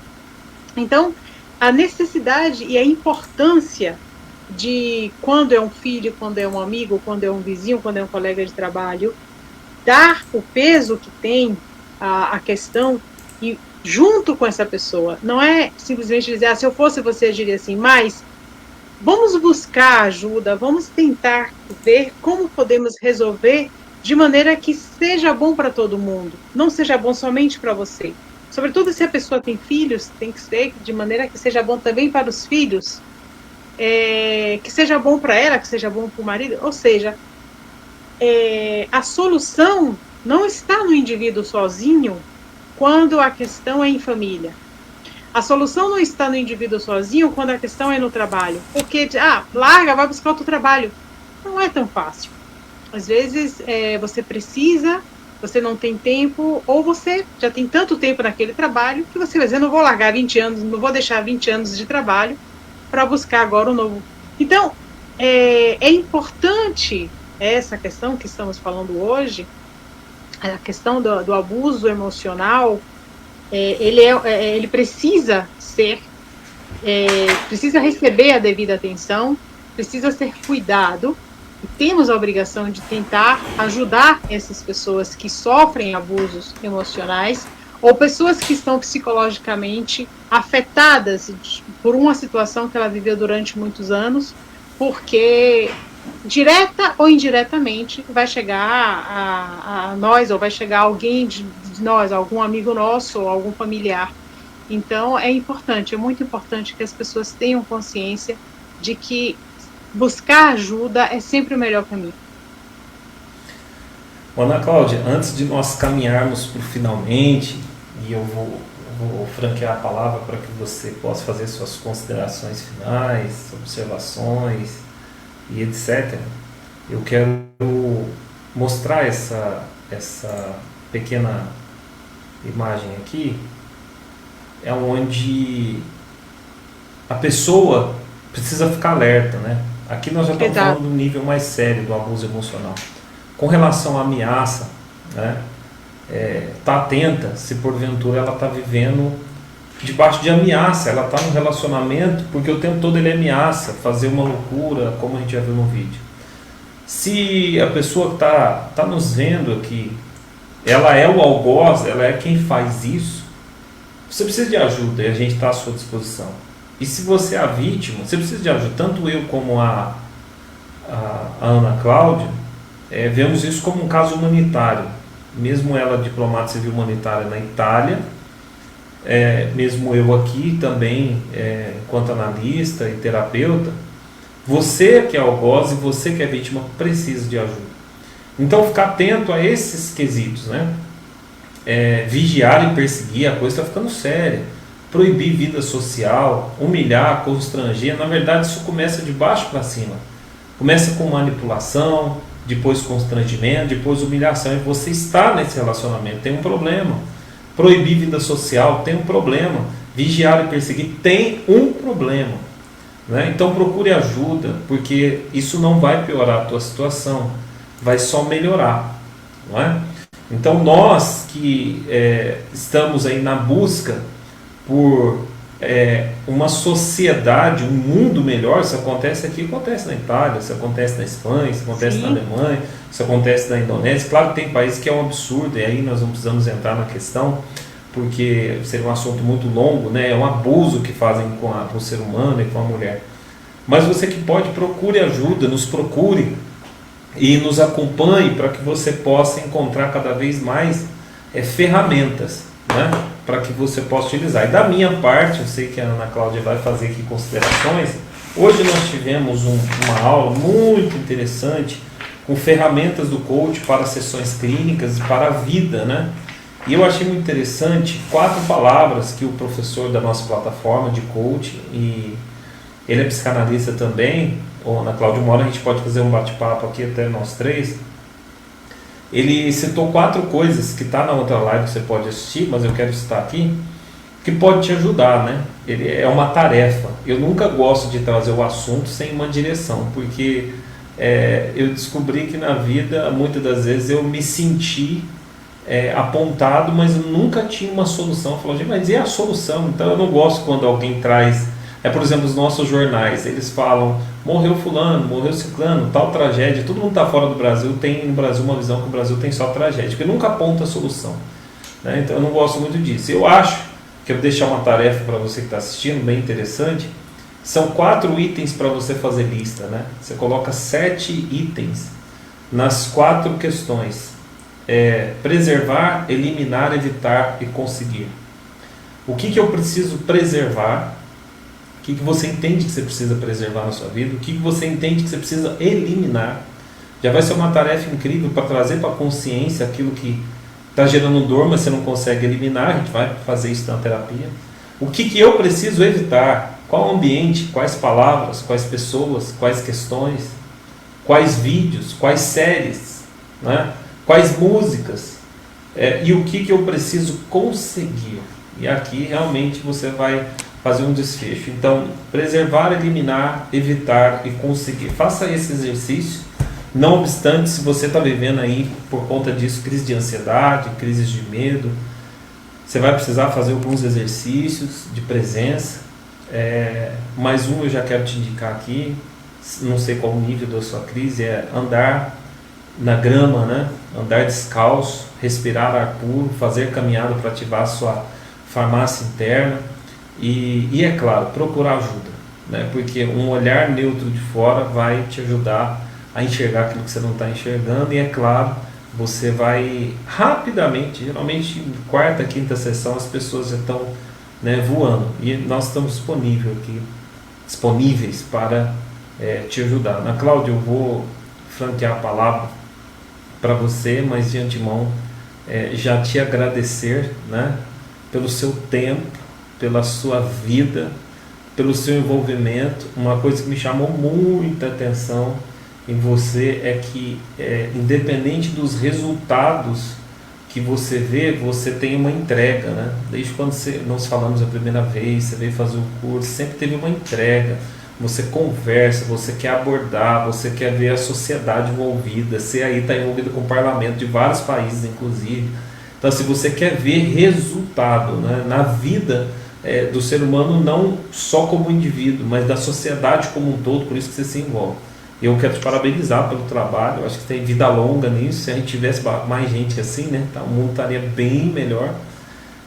Então, a necessidade e a importância de, quando é um filho, quando é um amigo, quando é um vizinho, quando é um colega de trabalho, dar o peso que tem a questão e junto com essa pessoa. Não é simplesmente dizer, se eu fosse você, eu diria assim, mas vamos buscar ajuda, vamos tentar ver como podemos resolver de maneira que seja bom para todo mundo, não seja bom somente para você. Sobretudo se a pessoa tem filhos, tem que ser de maneira que seja bom também para os filhos, que seja bom para ela, que seja bom para o marido. Ou seja, a solução não está no indivíduo sozinho quando a questão é em família. A solução não está no indivíduo sozinho quando a questão é no trabalho. Porque, larga, vai buscar outro trabalho. Não é tão fácil. Às vezes, você precisa, você não tem tempo, ou você já tem tanto tempo naquele trabalho que você vai dizer, não vou largar 20 anos, não vou deixar 20 anos de trabalho para buscar agora um novo. Então, é importante essa questão que estamos falando hoje, a questão do abuso emocional, ele precisa precisa receber a devida atenção, precisa ser cuidado, e temos a obrigação de tentar ajudar essas pessoas que sofrem abusos emocionais ou pessoas que estão psicologicamente afetadas por uma situação que ela viveu durante muitos anos, porque direta ou indiretamente vai chegar a nós, ou vai chegar alguém de nós, algum amigo nosso ou algum familiar. Então é muito importante que as pessoas tenham consciência de que buscar ajuda é sempre o melhor caminho. Ana Cláudia, antes de nós caminharmos para o finalmente, e eu vou franquear a palavra para que você possa fazer suas considerações finais, observações e etc., eu quero mostrar essa pequena imagem aqui, é onde a pessoa precisa ficar alerta, né? Aqui nós já estamos falando do nível mais sério do abuso emocional. Com relação à ameaça, né? Tá atenta se porventura ela está vivendo debaixo de ameaça, ela está num relacionamento porque o tempo todo ele ameaça fazer uma loucura, como a gente já viu no vídeo. Se a pessoa que tá nos vendo aqui, ela é o algoz, ela é quem faz isso, você precisa de ajuda e a gente está à sua disposição. E se você é a vítima, você precisa de ajuda. Tanto eu como a Ana Cláudia vemos isso como um caso humanitário. Mesmo ela diplomata civil humanitária na Itália, mesmo eu aqui também, enquanto analista e terapeuta, você que é algoz e você que é vítima precisa de ajuda. Então ficar atento a esses quesitos, né? Vigiar e perseguir, a coisa está ficando séria. Proibir vida social, humilhar, constranger, na verdade isso começa de baixo para cima. Começa com manipulação, depois constrangimento, depois humilhação, e você está nesse relacionamento, tem um problema. Proibir vida social, tem um problema. Vigiar e perseguir, tem um problema, né? Então procure ajuda, porque isso não vai piorar a tua situação, vai só melhorar, não é? Então nós que estamos aí na busca por uma sociedade, um mundo melhor, isso acontece aqui, acontece na Itália, isso acontece na Espanha, isso acontece na Alemanha, isso acontece na Indonésia. Claro que tem países que é um absurdo, e aí nós não precisamos entrar na questão, porque seria um assunto muito longo, né? É um abuso que fazem com o ser humano e com a mulher. Mas você que pode, procure ajuda, nos procure e nos acompanhe para que você possa encontrar cada vez mais ferramentas, né? Para que você possa utilizar. E da minha parte, eu sei que a Ana Cláudia vai fazer aqui considerações. Hoje nós tivemos uma aula muito interessante com ferramentas do coach para sessões clínicas e para a vida, né? E eu achei muito interessante 4 palavras que o professor da nossa plataforma de coach, e ele é psicanalista também, ou Ana Cláudia, uma hora a gente pode fazer um bate-papo aqui até nós 3. Ele citou 4 coisas que está na outra live que você pode assistir, mas eu quero citar aqui, que pode te ajudar, né? Ele é uma tarefa. Eu nunca gosto de trazer o assunto sem uma direção, porque eu descobri que na vida, muitas das vezes, eu me senti apontado, mas eu nunca tinha uma solução. Eu falo, gente, mas e a solução? Então eu não gosto quando alguém traz... por exemplo, os nossos jornais, eles falam, morreu fulano, morreu ciclano, tal tragédia, todo mundo está fora do Brasil, tem no Brasil uma visão que o Brasil tem só tragédia, porque nunca aponta a solução, né? Então eu não gosto muito disso. Eu acho que eu vou deixar uma tarefa para você que está assistindo, bem interessante, são 4 itens para você fazer lista, né? Você coloca 7 itens nas 4 questões, preservar, eliminar, evitar e conseguir. O que eu preciso preservar? O que você entende que você precisa preservar na sua vida? O que você entende que você precisa eliminar? Já vai ser uma tarefa incrível para trazer para a consciência aquilo que está gerando dor, mas você não consegue eliminar. A gente vai fazer isso na terapia. O que eu preciso evitar? Qual ambiente, quais palavras, quais pessoas, quais questões, quais vídeos, quais séries, né? Quais músicas, e o que eu preciso conseguir. E aqui realmente você vai fazer um desfecho. Então, preservar, eliminar, evitar e conseguir. Faça esse exercício Não obstante, se você está vivendo aí, por conta disso, crise de ansiedade, crises de medo, você vai precisar fazer alguns exercícios de presença. Mais um eu já quero te indicar aqui, não sei qual o nível da sua crise, é andar na grama, né? Andar descalço, respirar ar puro, fazer caminhada para ativar a sua farmácia interna e é claro, procurar ajuda, né? Porque um olhar neutro de fora vai te ajudar a enxergar aquilo que você não está enxergando e é claro, você vai rapidamente, geralmente quarta, quinta sessão as pessoas já estão, né, voando e nós estamos disponíveis para te ajudar. Ana Cláudia, eu vou franquear a palavra para você, mas de antemão já te agradecer, né, pelo seu tempo, pela sua vida, pelo seu envolvimento. Uma coisa que me chamou muita atenção em você é que, independente dos resultados que você vê, você tem uma entrega, né? Desde quando nós falamos a primeira vez, você veio fazer o curso, sempre teve uma entrega. Você conversa, você quer abordar, você quer ver a sociedade envolvida, você aí está envolvido com o parlamento de vários países, inclusive. Então, se você quer ver resultado, né, na vida do ser humano, não só como indivíduo, mas da sociedade como um todo, por isso que você se envolve. Eu quero te parabenizar pelo trabalho, eu acho que tem vida longa nisso, se a gente tivesse mais gente assim, né, o mundo estaria bem melhor.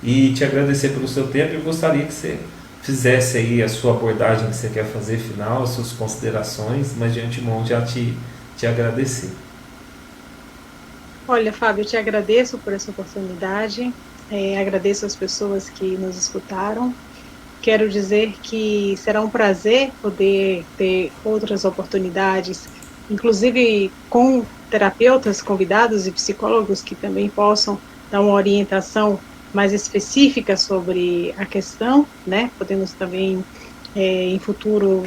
E te agradecer pelo seu tempo e gostaria que você fizesse aí a sua abordagem que você quer fazer final, as suas considerações, mas de antemão já te agradecer. Olha, Fábio, eu te agradeço por essa oportunidade, agradeço as pessoas que nos escutaram. Quero dizer que será um prazer poder ter outras oportunidades, inclusive com terapeutas convidados e psicólogos que também possam dar uma orientação mais específica sobre a questão, né? Podemos também, em futuro,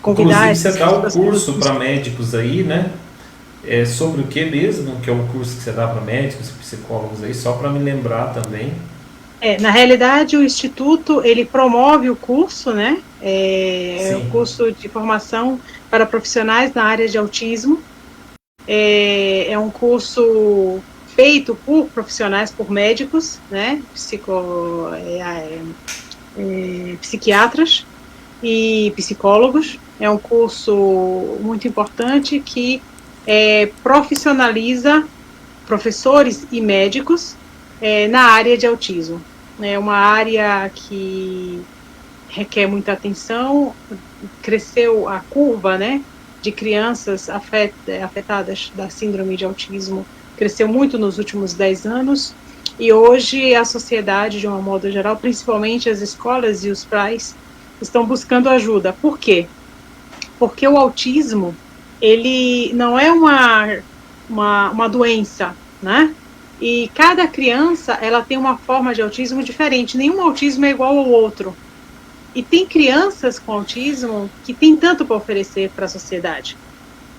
convidar... Inclusive, você dá um curso para médicos aí, né? Sobre o que mesmo? Que é um curso que você dá para médicos e psicólogos aí, só para me lembrar também. Na realidade, o Instituto, ele promove o curso, né? O curso de formação para profissionais na área de autismo. É um curso feito por profissionais, por médicos, né? Psiquiatras e psicólogos. É um curso muito importante que profissionaliza professores e médicos na área de autismo. É uma área que requer muita atenção, cresceu a curva, né, de crianças afetadas da síndrome de autismo, cresceu muito nos últimos 10 anos, e hoje a sociedade, de um modo geral, principalmente as escolas e os pais, estão buscando ajuda. Por quê? Porque o autismo, ele não é uma doença, né? E cada criança, ela tem uma forma de autismo diferente. Nenhum autismo é igual ao outro. E tem crianças com autismo que têm tanto para oferecer para a sociedade.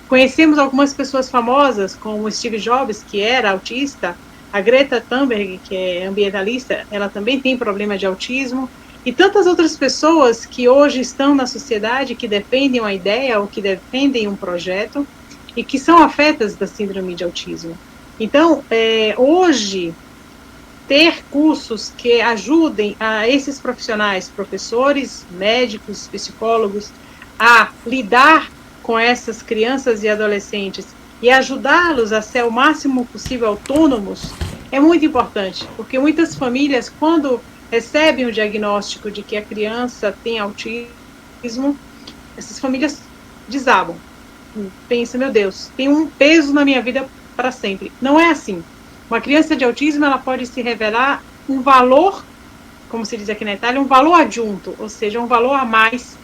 Conhecemos algumas pessoas famosas, como o Steve Jobs, que era autista, a Greta Thunberg, que é ambientalista, ela também tem problema de autismo, e tantas outras pessoas que hoje estão na sociedade, que defendem uma ideia ou que defendem um projeto, e que são afetas da síndrome de autismo. Então, hoje, ter cursos que ajudem a esses profissionais, professores, médicos, psicólogos, a lidar com essas crianças e adolescentes e ajudá-los a ser o máximo possível autônomos, é muito importante, porque muitas famílias, quando recebem o diagnóstico de que a criança tem autismo, essas famílias desabam. Pensa, meu Deus, tem um peso na minha vida para sempre. Não é assim. Uma criança de autismo, ela pode se revelar um valor, como se diz aqui na Itália, um valor adjunto, ou seja, um valor a mais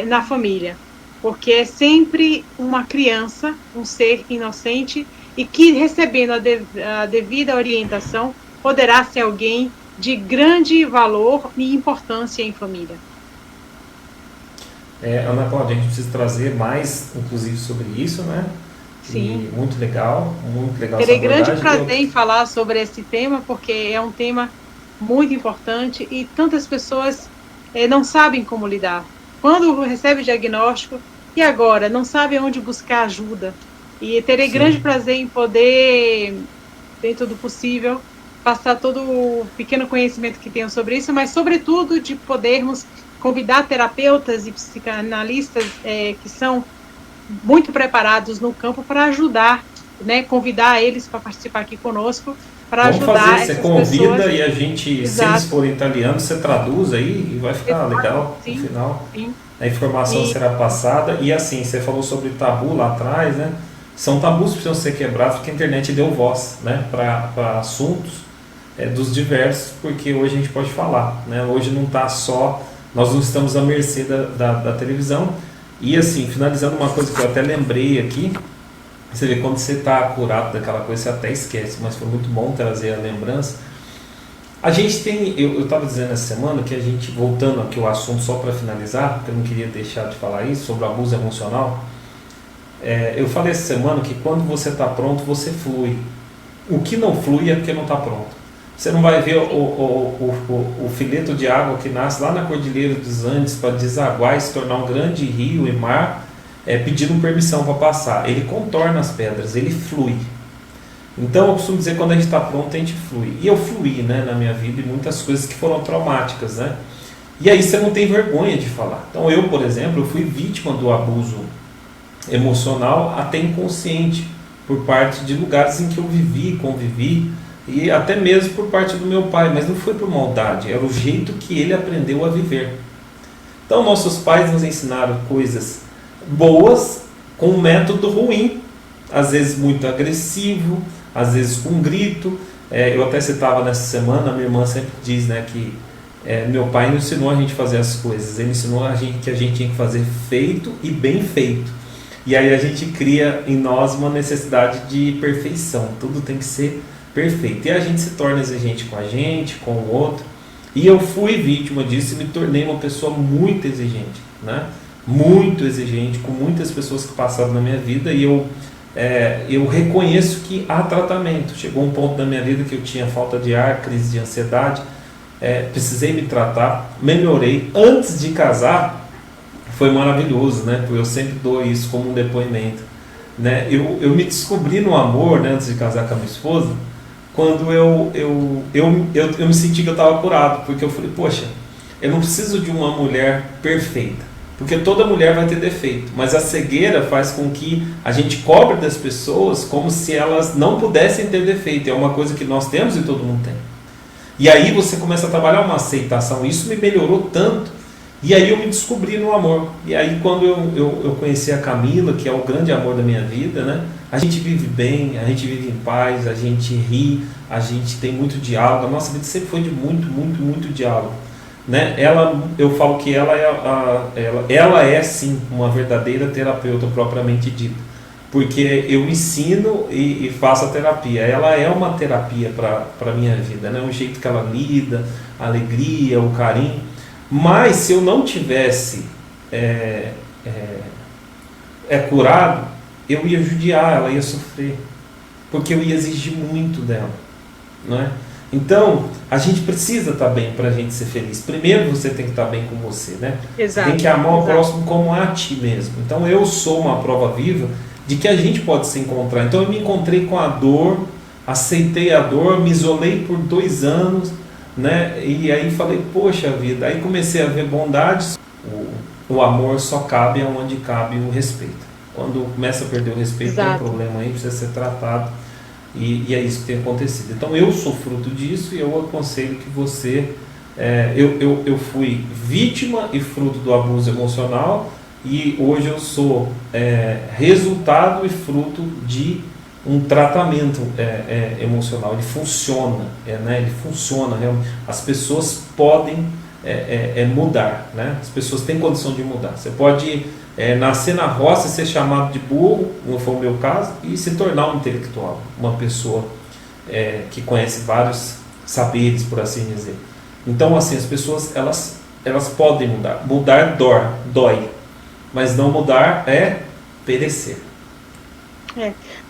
na família, porque é sempre uma criança, um ser inocente, e que, recebendo a devida orientação, poderá ser alguém de grande valor e importância em família. Ana Cláudia, a gente precisa trazer mais, inclusive, sobre isso, né? Sim. E muito legal. Terei grande prazer em falar sobre esse tema, porque é um tema muito importante e tantas pessoas não sabem como lidar. Quando recebe o diagnóstico, e agora? Não sabe onde buscar ajuda. E terei Sim. grande prazer em poder, dentro do possível, passar todo o pequeno conhecimento que tenho sobre isso, mas, sobretudo, de podermos convidar terapeutas e psicanalistas que são muito preparados no campo para ajudar, né, convidar eles para participar aqui conosco, para Vamos ajudar fazer, você essas convida pessoas. e a gente, se Exato. eles forem italianos, você traduz aí e vai ficar legal Sim, no final. sim. A informação E- será passada e assim, você falou sobre tabu lá atrás, né? São tabus que precisam ser quebrados porque a internet deu voz, né? Para assuntos dos diversos, porque hoje a gente pode falar, né? Hoje não está só, nós não estamos à mercê da televisão. E assim, finalizando uma coisa que eu até lembrei aqui, você vê, quando você está curado daquela coisa, você até esquece, mas foi muito bom trazer a lembrança. A gente tem, eu estava dizendo essa semana que a gente, voltando aqui ao assunto só para finalizar, porque eu não queria deixar de falar isso, sobre o abuso emocional, eu falei essa semana que quando você está pronto, você flui. O que não flui é porque não está pronto. Você não vai ver o fileto de água que nasce lá na Cordilheira dos Andes para desaguar e se tornar um grande rio e mar, pedindo permissão para passar. Ele contorna as pedras, ele flui. Então eu costumo dizer que quando a gente está pronto, a gente flui. E eu fluí, né, na minha vida, e muitas coisas que foram traumáticas, né? E aí você não tem vergonha de falar. Então eu, por exemplo, eu fui vítima do abuso emocional até inconsciente, por parte de lugares em que eu vivi, convivi, e até mesmo por parte do meu pai, mas não foi por maldade, era o jeito que ele aprendeu a viver. Então nossos pais nos ensinaram coisas boas com um método ruim, às vezes muito agressivo, às vezes com grito. Eu até citava nessa semana, a minha irmã sempre diz, né, que meu pai não ensinou a gente a fazer as coisas, ele ensinou a gente que a gente tinha que fazer feito e bem feito. E aí a gente cria em nós uma necessidade de perfeição, tudo tem que ser perfeito. E a gente se torna exigente com a gente, com o outro. E eu fui vítima disso e me tornei uma pessoa muito exigente, né? Muito exigente com muitas pessoas que passaram na minha vida, e eu reconheço que há tratamento. Chegou um ponto da minha vida que eu tinha falta de ar, crise de ansiedade, precisei me tratar, melhorei. Antes de casar, foi maravilhoso, né? Porque eu sempre dou isso como um depoimento, né? Eu me descobri no amor, né, antes de casar com a minha esposa, quando eu me senti que eu estava curado, porque eu falei, poxa, eu não preciso de uma mulher perfeita, porque toda mulher vai ter defeito, mas a cegueira faz com que a gente cobre das pessoas como se elas não pudessem ter defeito. É uma coisa que nós temos e todo mundo tem. E aí você começa a trabalhar uma aceitação. Isso me melhorou tanto. E aí eu me descobri no amor. E aí quando eu conheci a Camila, que é o grande amor da minha vida, né? A gente vive bem, a gente vive em paz, a gente ri, a gente tem muito diálogo. A nossa vida sempre foi de muito, muito, muito diálogo, né? Eu falo que ela é sim uma verdadeira terapeuta propriamente dita, porque eu ensino e faço a terapia. Ela é uma terapia para a minha vida, né? O jeito que ela lida, a alegria, o carinho. Mas se eu não tivesse curado, eu ia judiar, ela ia sofrer, porque eu ia exigir muito dela, não é? Então, a gente precisa estar bem para a gente ser feliz. Primeiro você tem que estar bem com você, né? Exato, Você tem que amar o exato. próximo como a ti mesmo. Então eu sou uma prova viva de que a gente pode se encontrar. Então eu me encontrei com a dor, aceitei a dor, me isolei por 2 anos, né? E aí falei, poxa vida, aí comecei a ver bondades. O amor só cabe onde cabe o respeito. Quando começa a perder o respeito, Exato. tem um problema aí, precisa ser tratado. E é isso que tem acontecido. Então eu sou fruto disso e eu aconselho que você... eu fui vítima e fruto do abuso emocional, e hoje eu sou resultado e fruto de um tratamento emocional. Ele funciona, né? Ele funciona realmente. As pessoas podem mudar, né? As pessoas têm condição de mudar. Você pode nascer na roça e ser chamado de burro, não foi o meu caso, e se tornar um intelectual, uma pessoa que conhece vários saberes, por assim dizer. Então, assim, as pessoas elas podem mudar. Mudar dói, mas não mudar é perecer.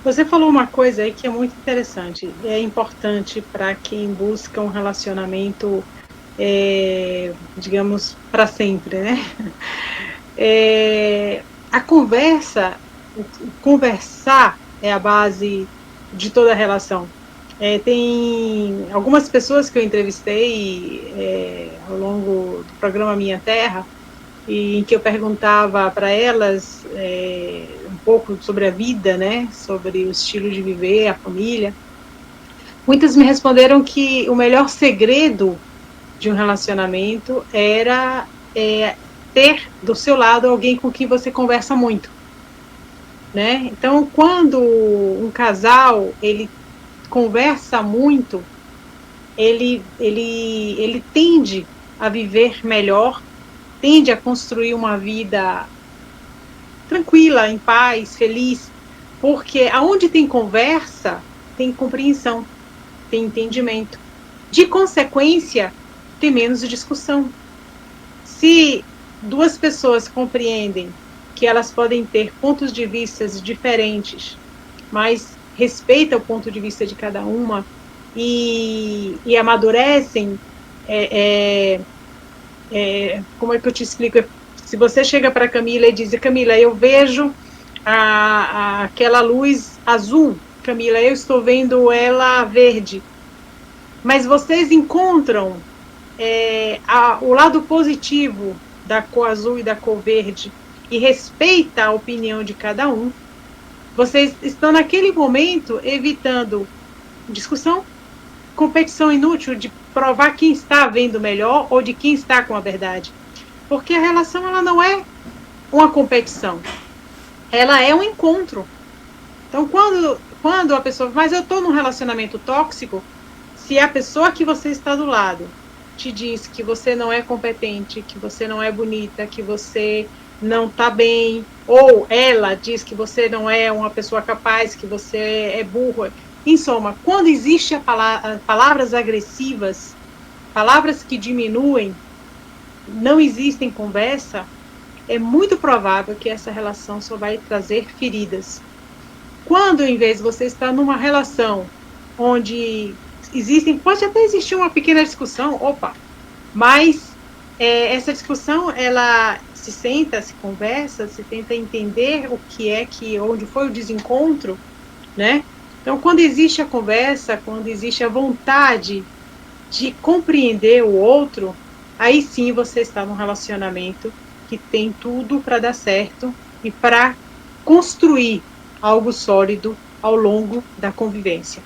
Você falou uma coisa aí que é muito interessante. É importante para quem busca um relacionamento, digamos, para sempre, né? A conversa, conversar é a base de toda a relação. Tem algumas pessoas que eu entrevistei ao longo do programa Minha Terra, em que eu perguntava para elas um pouco sobre a vida, né, sobre o estilo de viver, a família. Muitas me responderam que o melhor segredo de um relacionamento era ter do seu lado alguém com quem você conversa muito, né? Então, quando um casal ele conversa muito, ele tende a viver melhor, tende a construir uma vida tranquila, em paz, feliz, porque aonde tem conversa, tem compreensão, tem entendimento. De consequência, tem menos discussão. Se duas pessoas compreendem que elas podem ter pontos de vista diferentes, mas respeitam o ponto de vista de cada uma e amadurecem, como é que eu te explico? Se você chega para Camila e diz, Camila, eu vejo aquela luz azul, Camila, eu estou vendo ela verde, mas vocês encontram o lado positivo da cor azul e da cor verde e respeita a opinião de cada um, vocês estão naquele momento evitando discussão, competição inútil de provar quem está vendo melhor ou de quem está com a verdade. Porque a relação ela não é uma competição, ela é um encontro. Então quando a pessoa, mas eu estou num relacionamento tóxico, se a pessoa que você está do lado te diz que você não é competente, que você não é bonita, que você não está bem, ou ela diz que você não é uma pessoa capaz, que você é burro. Em soma, quando existe palavras agressivas, palavras que diminuem, não existem conversa, é muito provável que essa relação só vai trazer feridas. Quando, em vez de você estar numa relação onde pode até existir uma pequena discussão, mas essa discussão, ela se senta, se conversa, se tenta entender onde foi o desencontro, né? Então, quando existe a conversa, quando existe a vontade de compreender o outro, aí sim você está num relacionamento que tem tudo para dar certo e para construir algo sólido ao longo da convivência.